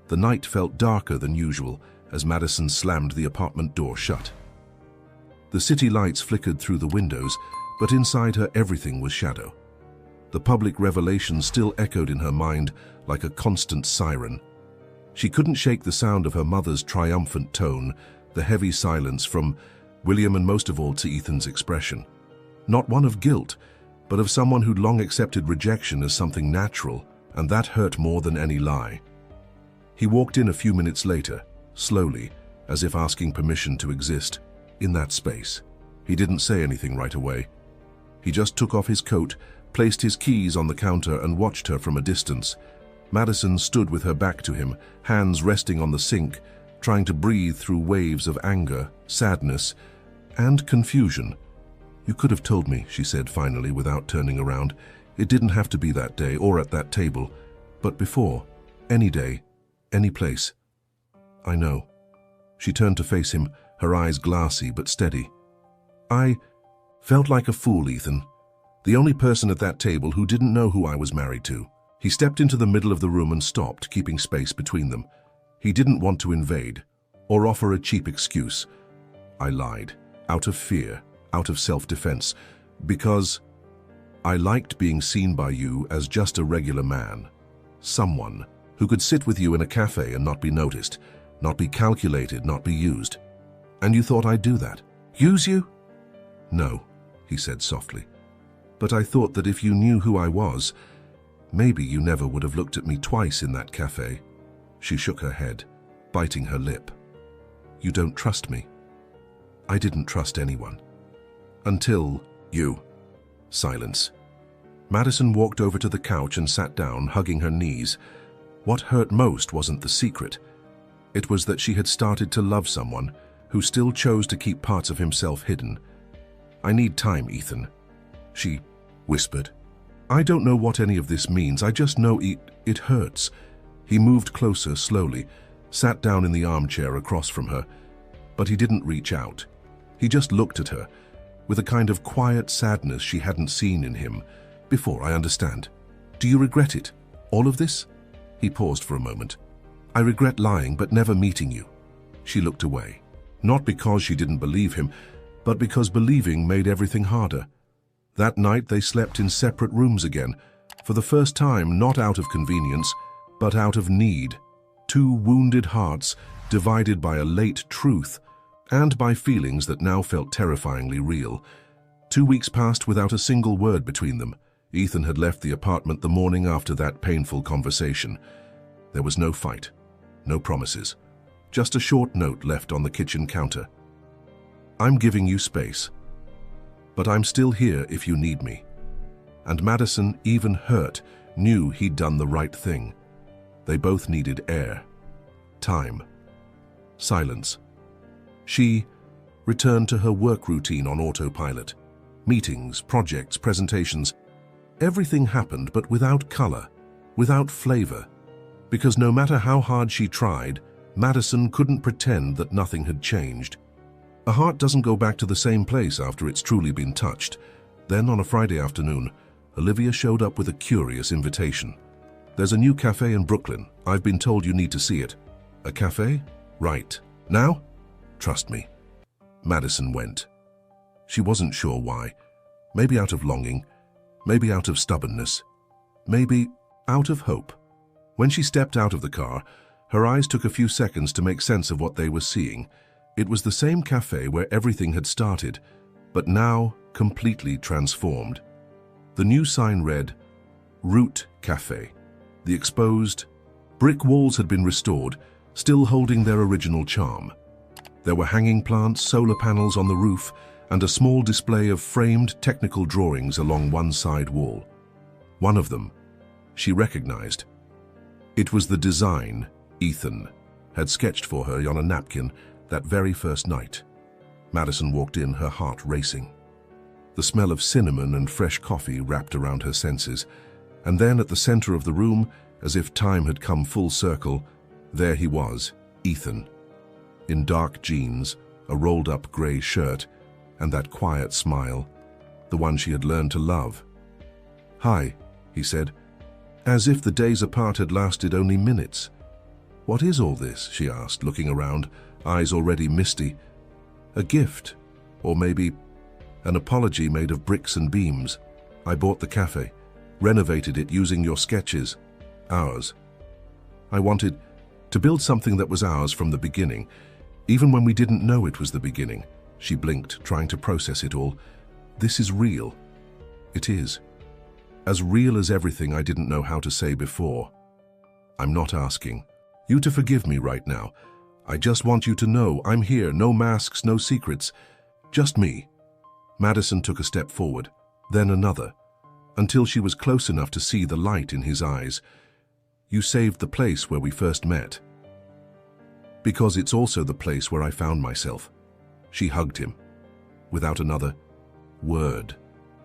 The night felt darker than usual as Madison slammed the apartment door shut. The city lights flickered through the windows, but inside her everything was shadow. The public revelation still echoed in her mind like a constant siren. She couldn't shake the sound of her mother's triumphant tone, the heavy silence from William, and most of all to Ethan's expression. Not one of guilt, but of someone who'd long accepted rejection as something natural, and that hurt more than any lie. He walked in a few minutes later, slowly, as if asking permission to exist in that space. He didn't say anything right away. He just took off his coat, placed his keys on the counter, and watched her from a distance. Madison stood with her back to him, hands resting on the sink, trying to breathe through waves of anger, sadness, and confusion. "You could have told me," she said finally, without turning around. "It didn't have to be that day or at that table, but before, any day, any place." "I know." She turned to face him, her eyes glassy but steady. "I felt like a fool, Ethan. The only person at that table who didn't know who I was married to." He stepped into the middle of the room and stopped, keeping space between them. He didn't want to invade or offer a cheap excuse. "I lied, out of fear, out of self-defense, because I liked being seen by you as just a regular man. Someone who could sit with you in a cafe and not be noticed, not be calculated, not be used. And you thought I'd do that? Use you?" "No," he said softly. "But I thought that if you knew who I was, maybe you never would have looked at me twice in that cafe." She shook her head, biting her lip. "You don't trust me." "I didn't trust anyone. Until you." Silence. Madison walked over to the couch and sat down, hugging her knees. What hurt most wasn't the secret. It was that she had started to love someone who still chose to keep parts of himself hidden. "I need time, Ethan," she whispered. "I don't know what any of this means. I just know it hurts." He moved closer slowly, sat down in the armchair across from her, but he didn't reach out. He just looked at her, with a kind of quiet sadness she hadn't seen in him before. "I understand. Do you regret it? All of this?" He paused for a moment. "I regret lying, but never meeting you." She looked away, not because she didn't believe him, but because believing made everything harder. That night they slept in separate rooms again, for the first time, not out of convenience, but out of need. Two wounded hearts divided by a late truth and by feelings that now felt terrifyingly real. 2 weeks passed without a single word between them. Ethan had left the apartment the morning after that painful conversation. There was no fight, no promises, just a short note left on the kitchen counter. "I'm giving you space, but I'm still here if you need me." And Madison, even hurt, knew he'd done the right thing. They both needed air, time, silence. She returned to her work routine on autopilot. Meetings, projects, presentations. Everything happened, but without color, without flavor. Because no matter how hard she tried, Madison couldn't pretend that nothing had changed. A heart doesn't go back to the same place after it's truly been touched. Then, on a Friday afternoon, Olivia showed up with a curious invitation. "There's a new cafe in Brooklyn. I've been told you need to see it." "A cafe? Right. Now?" "Trust me." Madison went. She wasn't sure why. Maybe out of longing, maybe out of stubbornness, maybe out of hope. When she stepped out of the car, her eyes took a few seconds to make sense of what they were seeing. It was the same cafe where everything had started, but now completely transformed. The new sign read, Root Cafe. The exposed brick walls had been restored, still holding their original charm. There were hanging plants, solar panels on the roof, and a small display of framed technical drawings along one side wall. One of them, she recognized. It was the design Ethan had sketched for her on a napkin that very first night. Madison walked in, her heart racing. The smell of cinnamon and fresh coffee wrapped around her senses, and then at the center of the room, as if time had come full circle, there he was, Ethan. In dark jeans, a rolled-up gray shirt, and that quiet smile, the one she had learned to love. "Hi," he said, as if the days apart had lasted only minutes. "What is all this?" she asked, looking around, eyes already misty. "A gift, or maybe an apology made of bricks and beams. I bought the cafe, renovated it using your sketches. Ours. I wanted to build something that was ours from the beginning, even when we didn't know it was the beginning." She blinked, trying to process it all. "This is real." "It is. As real as everything I didn't know how to say before. I'm not asking you to forgive me right now. I just want you to know I'm here, no masks, no secrets, just me." Madison took a step forward, then another, until she was close enough to see the light in his eyes. "You saved the place where we first met. Because it's also the place where I found myself." She hugged him, without another word.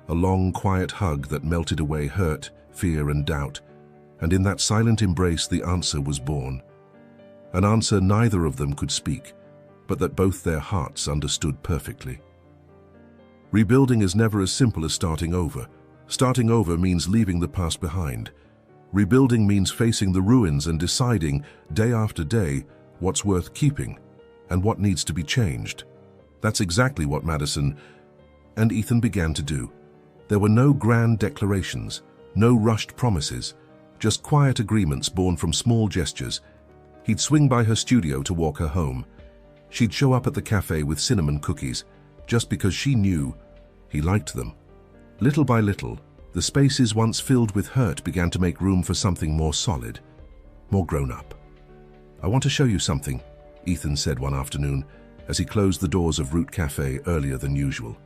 A long, quiet hug that melted away hurt, fear, and doubt. And in that silent embrace, the answer was born. An answer neither of them could speak, but that both their hearts understood perfectly. Rebuilding is never as simple as starting over. Starting over means leaving the past behind. Rebuilding means facing the ruins and deciding, day after day, what's worth keeping and what needs to be changed. That's exactly what Madison and Ethan began to do. There were no grand declarations, no rushed promises, just quiet agreements born from small gestures. He'd swing by her studio to walk her home. She'd show up at the cafe with cinnamon cookies, just because she knew he liked them. Little by little, the spaces once filled with hurt began to make room for something more solid, more grown-up. "I want to show you something," Ethan said one afternoon, as he closed the doors of Root Cafe earlier than usual.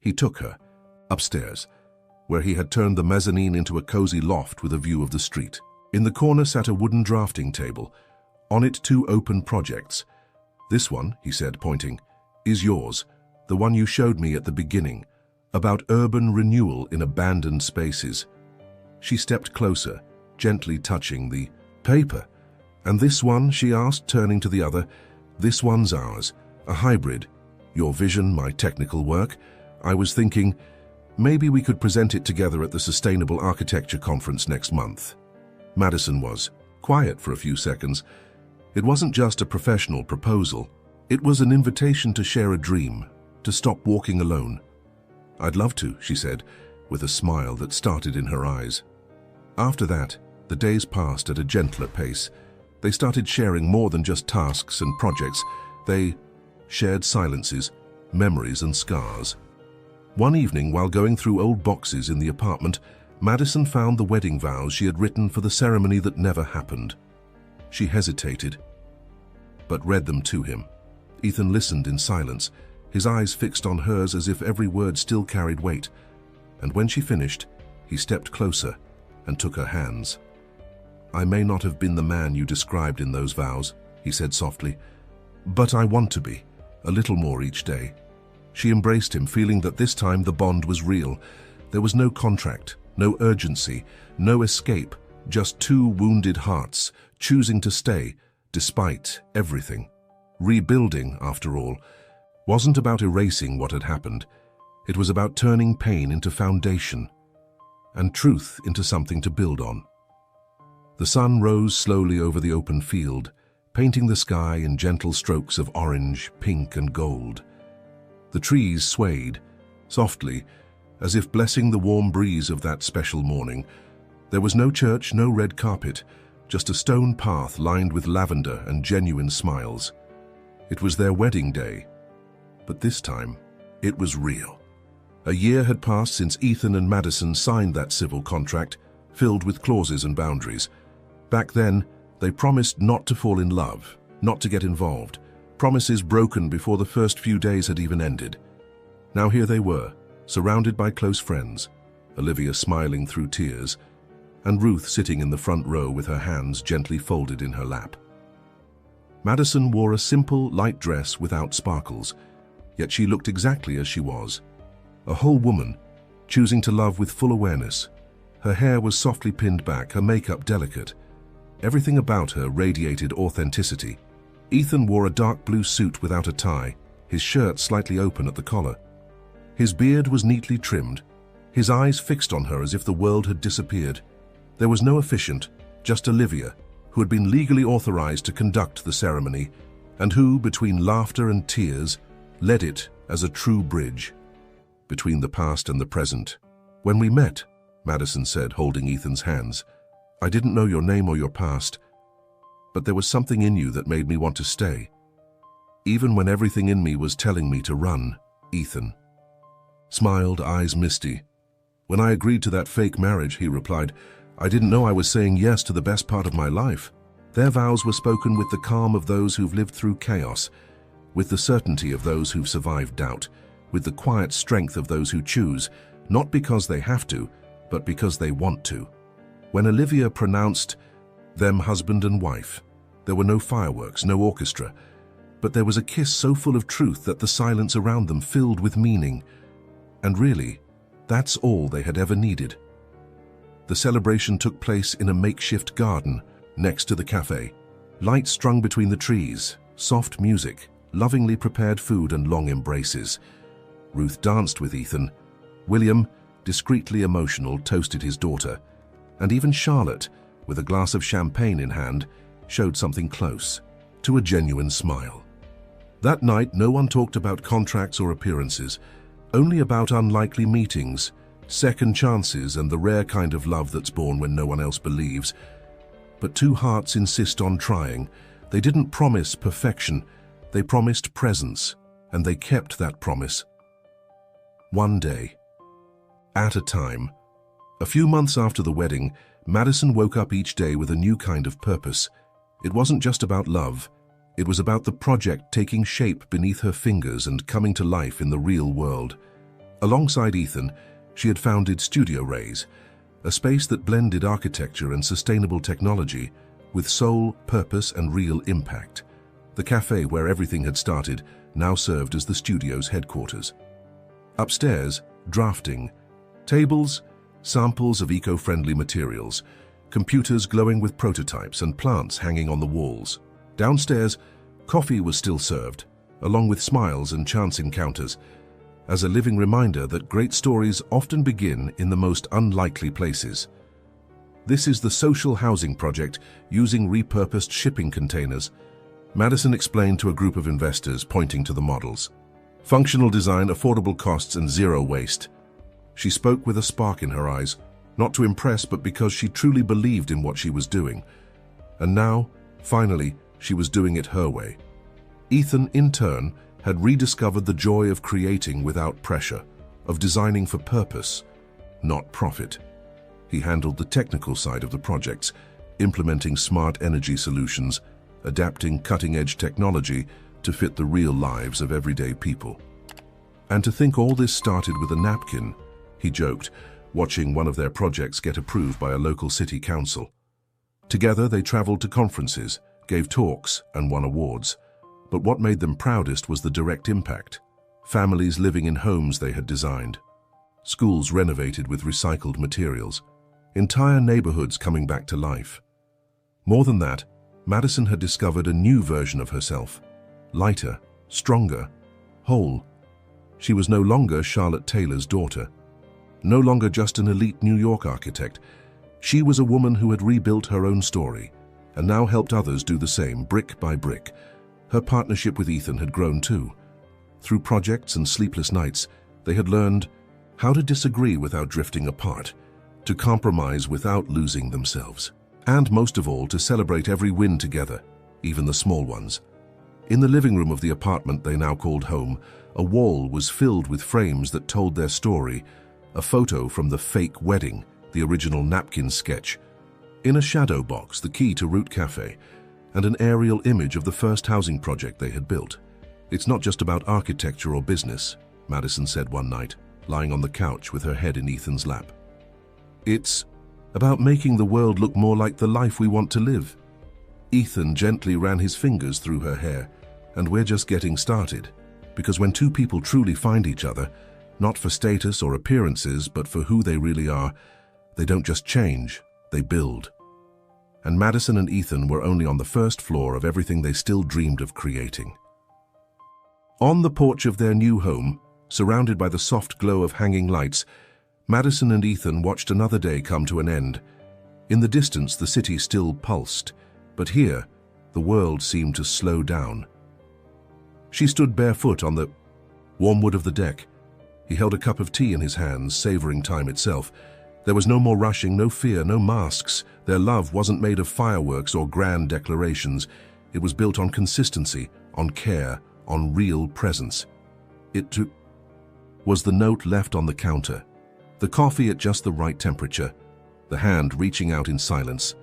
He took her upstairs, where he had turned the mezzanine into a cozy loft with a view of the street. In the corner sat a wooden drafting table. On it, 2 open projects. "This one," he said, pointing, "is yours, the one you showed me at the beginning, about urban renewal in abandoned spaces." She stepped closer, gently touching the paper. "And this one?" she asked, turning to the other. "This one's ours. A hybrid. Your vision, my technical work. I was thinking, maybe we could present it together at the Sustainable Architecture Conference next month." Madison was quiet for a few seconds. It wasn't just a professional proposal. It was an invitation to share a dream, to stop walking alone. "I'd love to," she said, with a smile that started in her eyes. After that, the days passed at a gentler pace. They started sharing more than just tasks and projects. They shared silences, memories, and scars. One evening, while going through old boxes in the apartment, Madison found the wedding vows she had written for the ceremony that never happened. She hesitated, but read them to him. Ethan listened in silence, his eyes fixed on hers as if every word still carried weight. And when she finished, He stepped closer and took her hands. "I may not have been the man you described in those vows," he said softly, "but I want to be, a little more each day." She embraced him, feeling that this time the bond was real. There was no contract, no urgency, no escape, just two wounded hearts choosing to stay despite everything. Rebuilding, after all, wasn't about erasing what had happened. It was about turning pain into foundation and truth into something to build on. The sun rose slowly over the open field, painting the sky in gentle strokes of orange, pink, and gold. The trees swayed, softly, as if blessing the warm breeze of that special morning. There was no church, no red carpet, just a stone path lined with lavender and genuine smiles. It was their wedding day, but this time, it was real. A year had passed since Ethan and Madison signed that civil contract, filled with clauses and boundaries. Back then, they promised not to fall in love, not to get involved, promises broken before the first few days had even ended. Now here they were, surrounded by close friends, Olivia smiling through tears, and Ruth sitting in the front row with her hands gently folded in her lap. Madison wore a simple, light dress without sparkles, yet she looked exactly as she was. A whole woman, choosing to love with full awareness. Her hair was softly pinned back, her makeup delicate. Everything about her radiated authenticity. Ethan wore a dark blue suit without a tie, his shirt slightly open at the collar. His beard was neatly trimmed, his eyes fixed on her as if the world had disappeared. There was no officiant, just Olivia, who had been legally authorized to conduct the ceremony, and who, between laughter and tears, led it as a true bridge between the past and the present. "When we met," Madison said, holding Ethan's hands, "I didn't know your name or your past, but there was something in you that made me want to stay. Even when everything in me was telling me to run." Ethan smiled, eyes misty. "When I agreed to that fake marriage," he replied, "I didn't know I was saying yes to the best part of my life." Their vows were spoken with the calm of those who've lived through chaos, with the certainty of those who've survived doubt, with the quiet strength of those who choose, not because they have to, but because they want to. When Olivia pronounced them husband and wife, there were no fireworks, no orchestra, but there was a kiss so full of truth that the silence around them filled with meaning. And really, that's all they had ever needed. The celebration took place in a makeshift garden next to the cafe. Lights strung between the trees, soft music, lovingly prepared food and long embraces. Ruth danced with Ethan. William, discreetly emotional, toasted his daughter. And even Charlotte, with a glass of champagne in hand, showed something close to a genuine smile. That night, no one talked about contracts or appearances, only about unlikely meetings, second chances, and the rare kind of love that's born when no one else believes. But two hearts insist on trying. They didn't promise perfection, they promised presence, and they kept that promise. One day, at a time. A few months after the wedding, Madison woke up each day with a new kind of purpose. It wasn't just about love. It was about the project taking shape beneath her fingers and coming to life in the real world. Alongside Ethan, she had founded Studio Rays, a space that blended architecture and sustainable technology with soul, purpose, and real impact. The cafe where everything had started now served as the studio's headquarters. Upstairs, drafting, tables, samples of eco-friendly materials, computers glowing with prototypes, and plants hanging on the walls. Downstairs, coffee was still served, along with smiles and chance encounters, as a living reminder that great stories often begin in the most unlikely places. "This is the social housing project using repurposed shipping containers," Madison explained to a group of investors, pointing to the models. "Functional design, affordable costs, and zero waste." She spoke with a spark in her eyes, not to impress, but because she truly believed in what she was doing. And now, finally, she was doing it her way. Ethan, in turn, had rediscovered the joy of creating without pressure, of designing for purpose, not profit. He handled the technical side of the projects, implementing smart energy solutions, adapting cutting-edge technology to fit the real lives of everyday people. "And to think all this started with a napkin," he joked, watching one of their projects get approved by a local city council. Together, they traveled to conferences, gave talks, and won awards. But what made them proudest was the direct impact. Families living in homes they had designed. Schools renovated with recycled materials. Entire neighborhoods coming back to life. More than that, Madison had discovered a new version of herself. Lighter, stronger, whole. She was no longer Charlotte Taylor's daughter. No longer just an elite New York architect. She was a woman who had rebuilt her own story, and now helped others do the same, brick by brick. Her partnership with Ethan had grown too. Through projects and sleepless nights, they had learned how to disagree without drifting apart, to compromise without losing themselves, and most of all, to celebrate every win together, even the small ones. In the living room of the apartment they now called home, a wall was filled with frames that told their story, a photo from the fake wedding, the original napkin sketch, in a shadow box, the key to Route Cafe, and an aerial image of the first housing project they had built. "It's not just about architecture or business," Madison said one night, lying on the couch with her head in Ethan's lap. "It's about making the world look more like the life we want to live." Ethan gently ran his fingers through her hair. "And we're just getting started. Because when two people truly find each other, not for status or appearances, but for who they really are, they don't just change, they build." And Madison and Ethan were only on the first floor of everything they still dreamed of creating. On the porch of their new home, surrounded by the soft glow of hanging lights, Madison and Ethan watched another day come to an end. In the distance, the city still pulsed, but here, the world seemed to slow down. She stood barefoot on the warm wood of the deck. He held a cup of tea in his hands, savoring time itself. There was no more rushing, no fear, no masks. Their love wasn't made of fireworks or grand declarations. It was built on consistency, on care, on real presence. It was the note left on the counter, the coffee at just the right temperature, the hand reaching out in silence,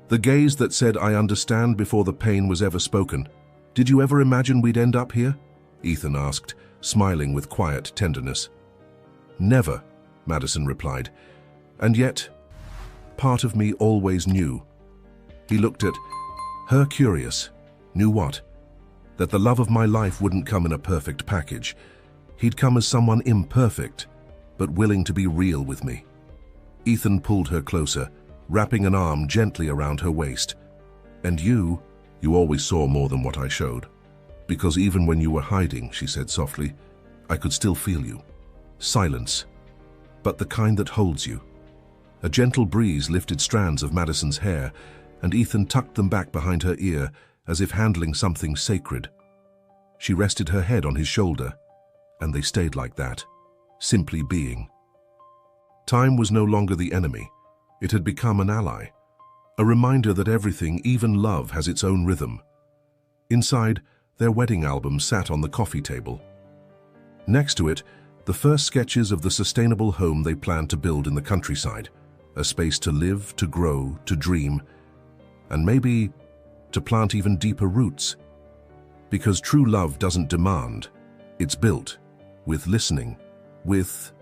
the gaze that said, "I understand," before the pain was ever spoken. "Did you ever imagine we'd end up here?" Ethan asked, smiling with quiet tenderness. "Never," Madison replied. "And yet, part of me always knew." He looked at her, curious. Knew what? That the love of my life wouldn't come in a perfect package. He'd come as someone imperfect, but willing to be real with me. Ethan pulled her closer, wrapping an arm gently around her waist. "And you always saw more than what I showed. Because even when you were hiding," she said softly, "I could still feel you. Silence, but the kind that holds you." A gentle breeze lifted strands of Madison's hair, and Ethan tucked them back behind her ear, as if handling something sacred. She rested her head on his shoulder, and they stayed like that, simply being. Time was no longer the enemy. It had become an ally, a reminder that everything, even love, has its own rhythm. Inside, their wedding album sat on the coffee table. Next to it, the first sketches of the sustainable home they planned to build in the countryside, a space to live, to grow, to dream, and maybe to plant even deeper roots. Because true love doesn't demand, it's built, with listening, with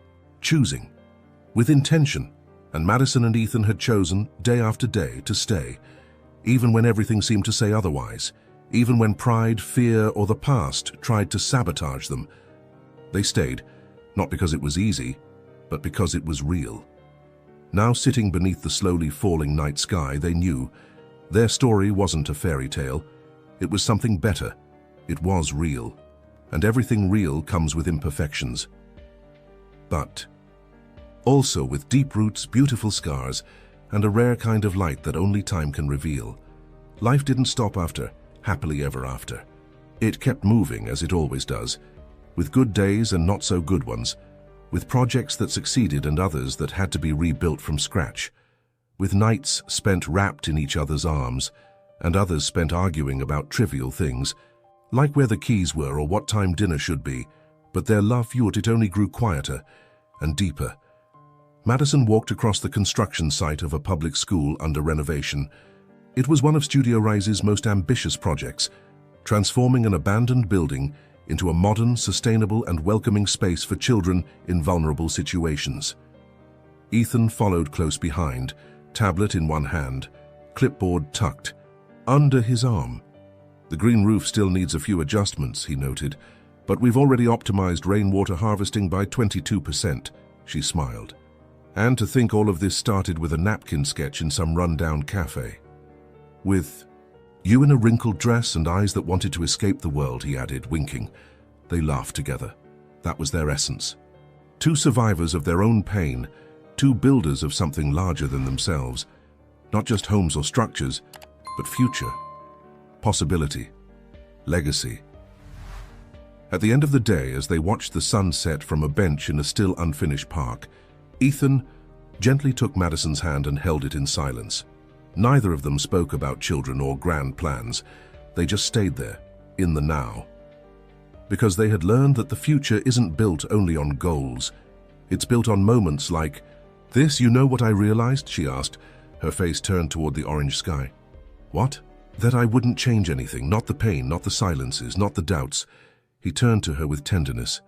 choosing, with intention. And Madison and Ethan had chosen, day after day, to stay, even when everything seemed to say otherwise, even when pride, fear, or the past tried to sabotage them. They stayed, not because it was easy, but because it was real. Now sitting beneath the slowly falling night sky, they knew their story wasn't a fairy tale. It was something better. It was real. And everything real comes with imperfections. But also with deep roots, beautiful scars, and a rare kind of light that only time can reveal. Life didn't stop after happily ever after. It kept moving, as it always does, with good days and not so good ones, with projects that succeeded and others that had to be rebuilt from scratch, with nights spent wrapped in each other's arms, and others spent arguing about trivial things, like where the keys were or what time dinner should be, but their love fueled it only grew quieter and deeper. Madison walked across the construction site of a public school under renovation. It was one of Studio Rise's most ambitious projects, transforming an abandoned building into a modern, sustainable, and welcoming space for children in vulnerable situations. Ethan followed close behind, tablet in one hand, clipboard tucked under his arm. The green roof still needs a few adjustments, he noted, but we've already optimized rainwater harvesting by 22%, she smiled. And to think all of this started with a napkin sketch in some rundown cafe. With you in a wrinkled dress and eyes that wanted to escape the world, he added, winking. They laughed together. That was their essence. Two survivors of their own pain, two builders of something larger than themselves. Not just homes or structures, but future, possibility, legacy. At the end of the day, as they watched the sun set from a bench in a still unfinished park, Ethan gently took Madison's hand and held it in silence. Neither of them spoke about children or grand plans. They just stayed there, in the now. Because they had learned that the future isn't built only on goals. It's built on moments like, "This, you know what I realized?" she asked, her face turned toward the orange sky. "What?" "That I wouldn't change anything, not the pain, not the silences, not the doubts." He turned to her with tenderness.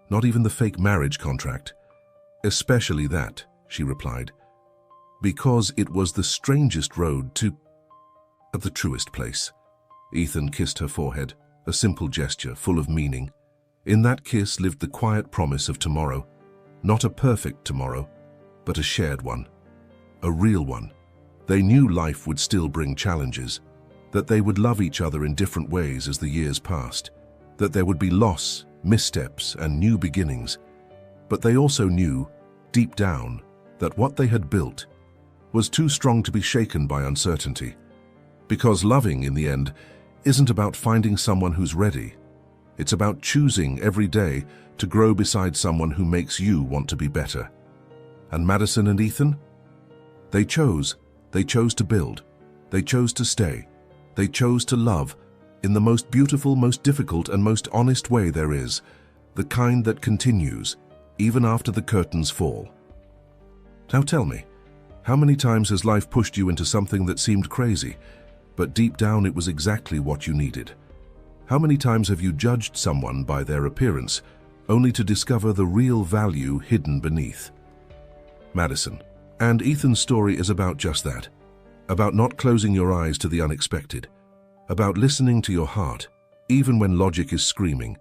"Not even the fake marriage contract." "Especially that," she replied. "Because it was the strangest road to the truest place." Ethan kissed her forehead, a simple gesture full of meaning. In that kiss lived the quiet promise of tomorrow. Not a perfect tomorrow, but a shared one. A real one. They knew life would still bring challenges, that they would love each other in different ways as the years passed, that there would be loss, missteps, and new beginnings. But they also knew, deep down, that what they had built was too strong to be shaken by uncertainty. Because loving, in the end, isn't about finding someone who's ready. It's about choosing every day to grow beside someone who makes you want to be better. And Madison and Ethan? They chose to build. They chose to stay. They chose to love in the most beautiful, most difficult, and most honest way there is, the kind that continues, even after the curtains fall. Now tell me, how many times has life pushed you into something that seemed crazy, but deep down it was exactly what you needed? How many times have you judged someone by their appearance, only to discover the real value hidden beneath? Madison. And Ethan's story is about just that. About not closing your eyes to the unexpected. About listening to your heart, even when logic is screaming.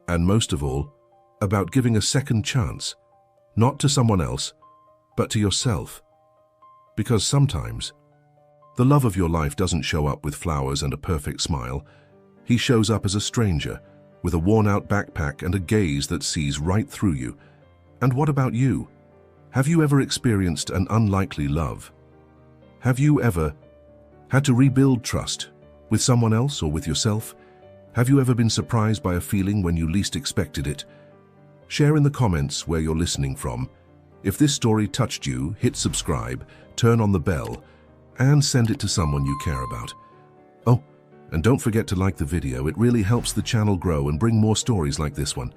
And most of all, about giving a second chance, not to someone else, but to yourself. Because sometimes, the love of your life doesn't show up with flowers and a perfect smile. He shows up as a stranger, with a worn-out backpack and a gaze that sees right through you. And what about you? Have you ever experienced an unlikely love? Have you ever had to rebuild trust with someone else or with yourself? Have you ever been surprised by a feeling when you least expected it? Share in the comments where you're listening from. If this story touched you, hit subscribe, turn on the bell, and send it to someone you care about. Oh, and don't forget to like the video. It really helps the channel grow and bring more stories like this one.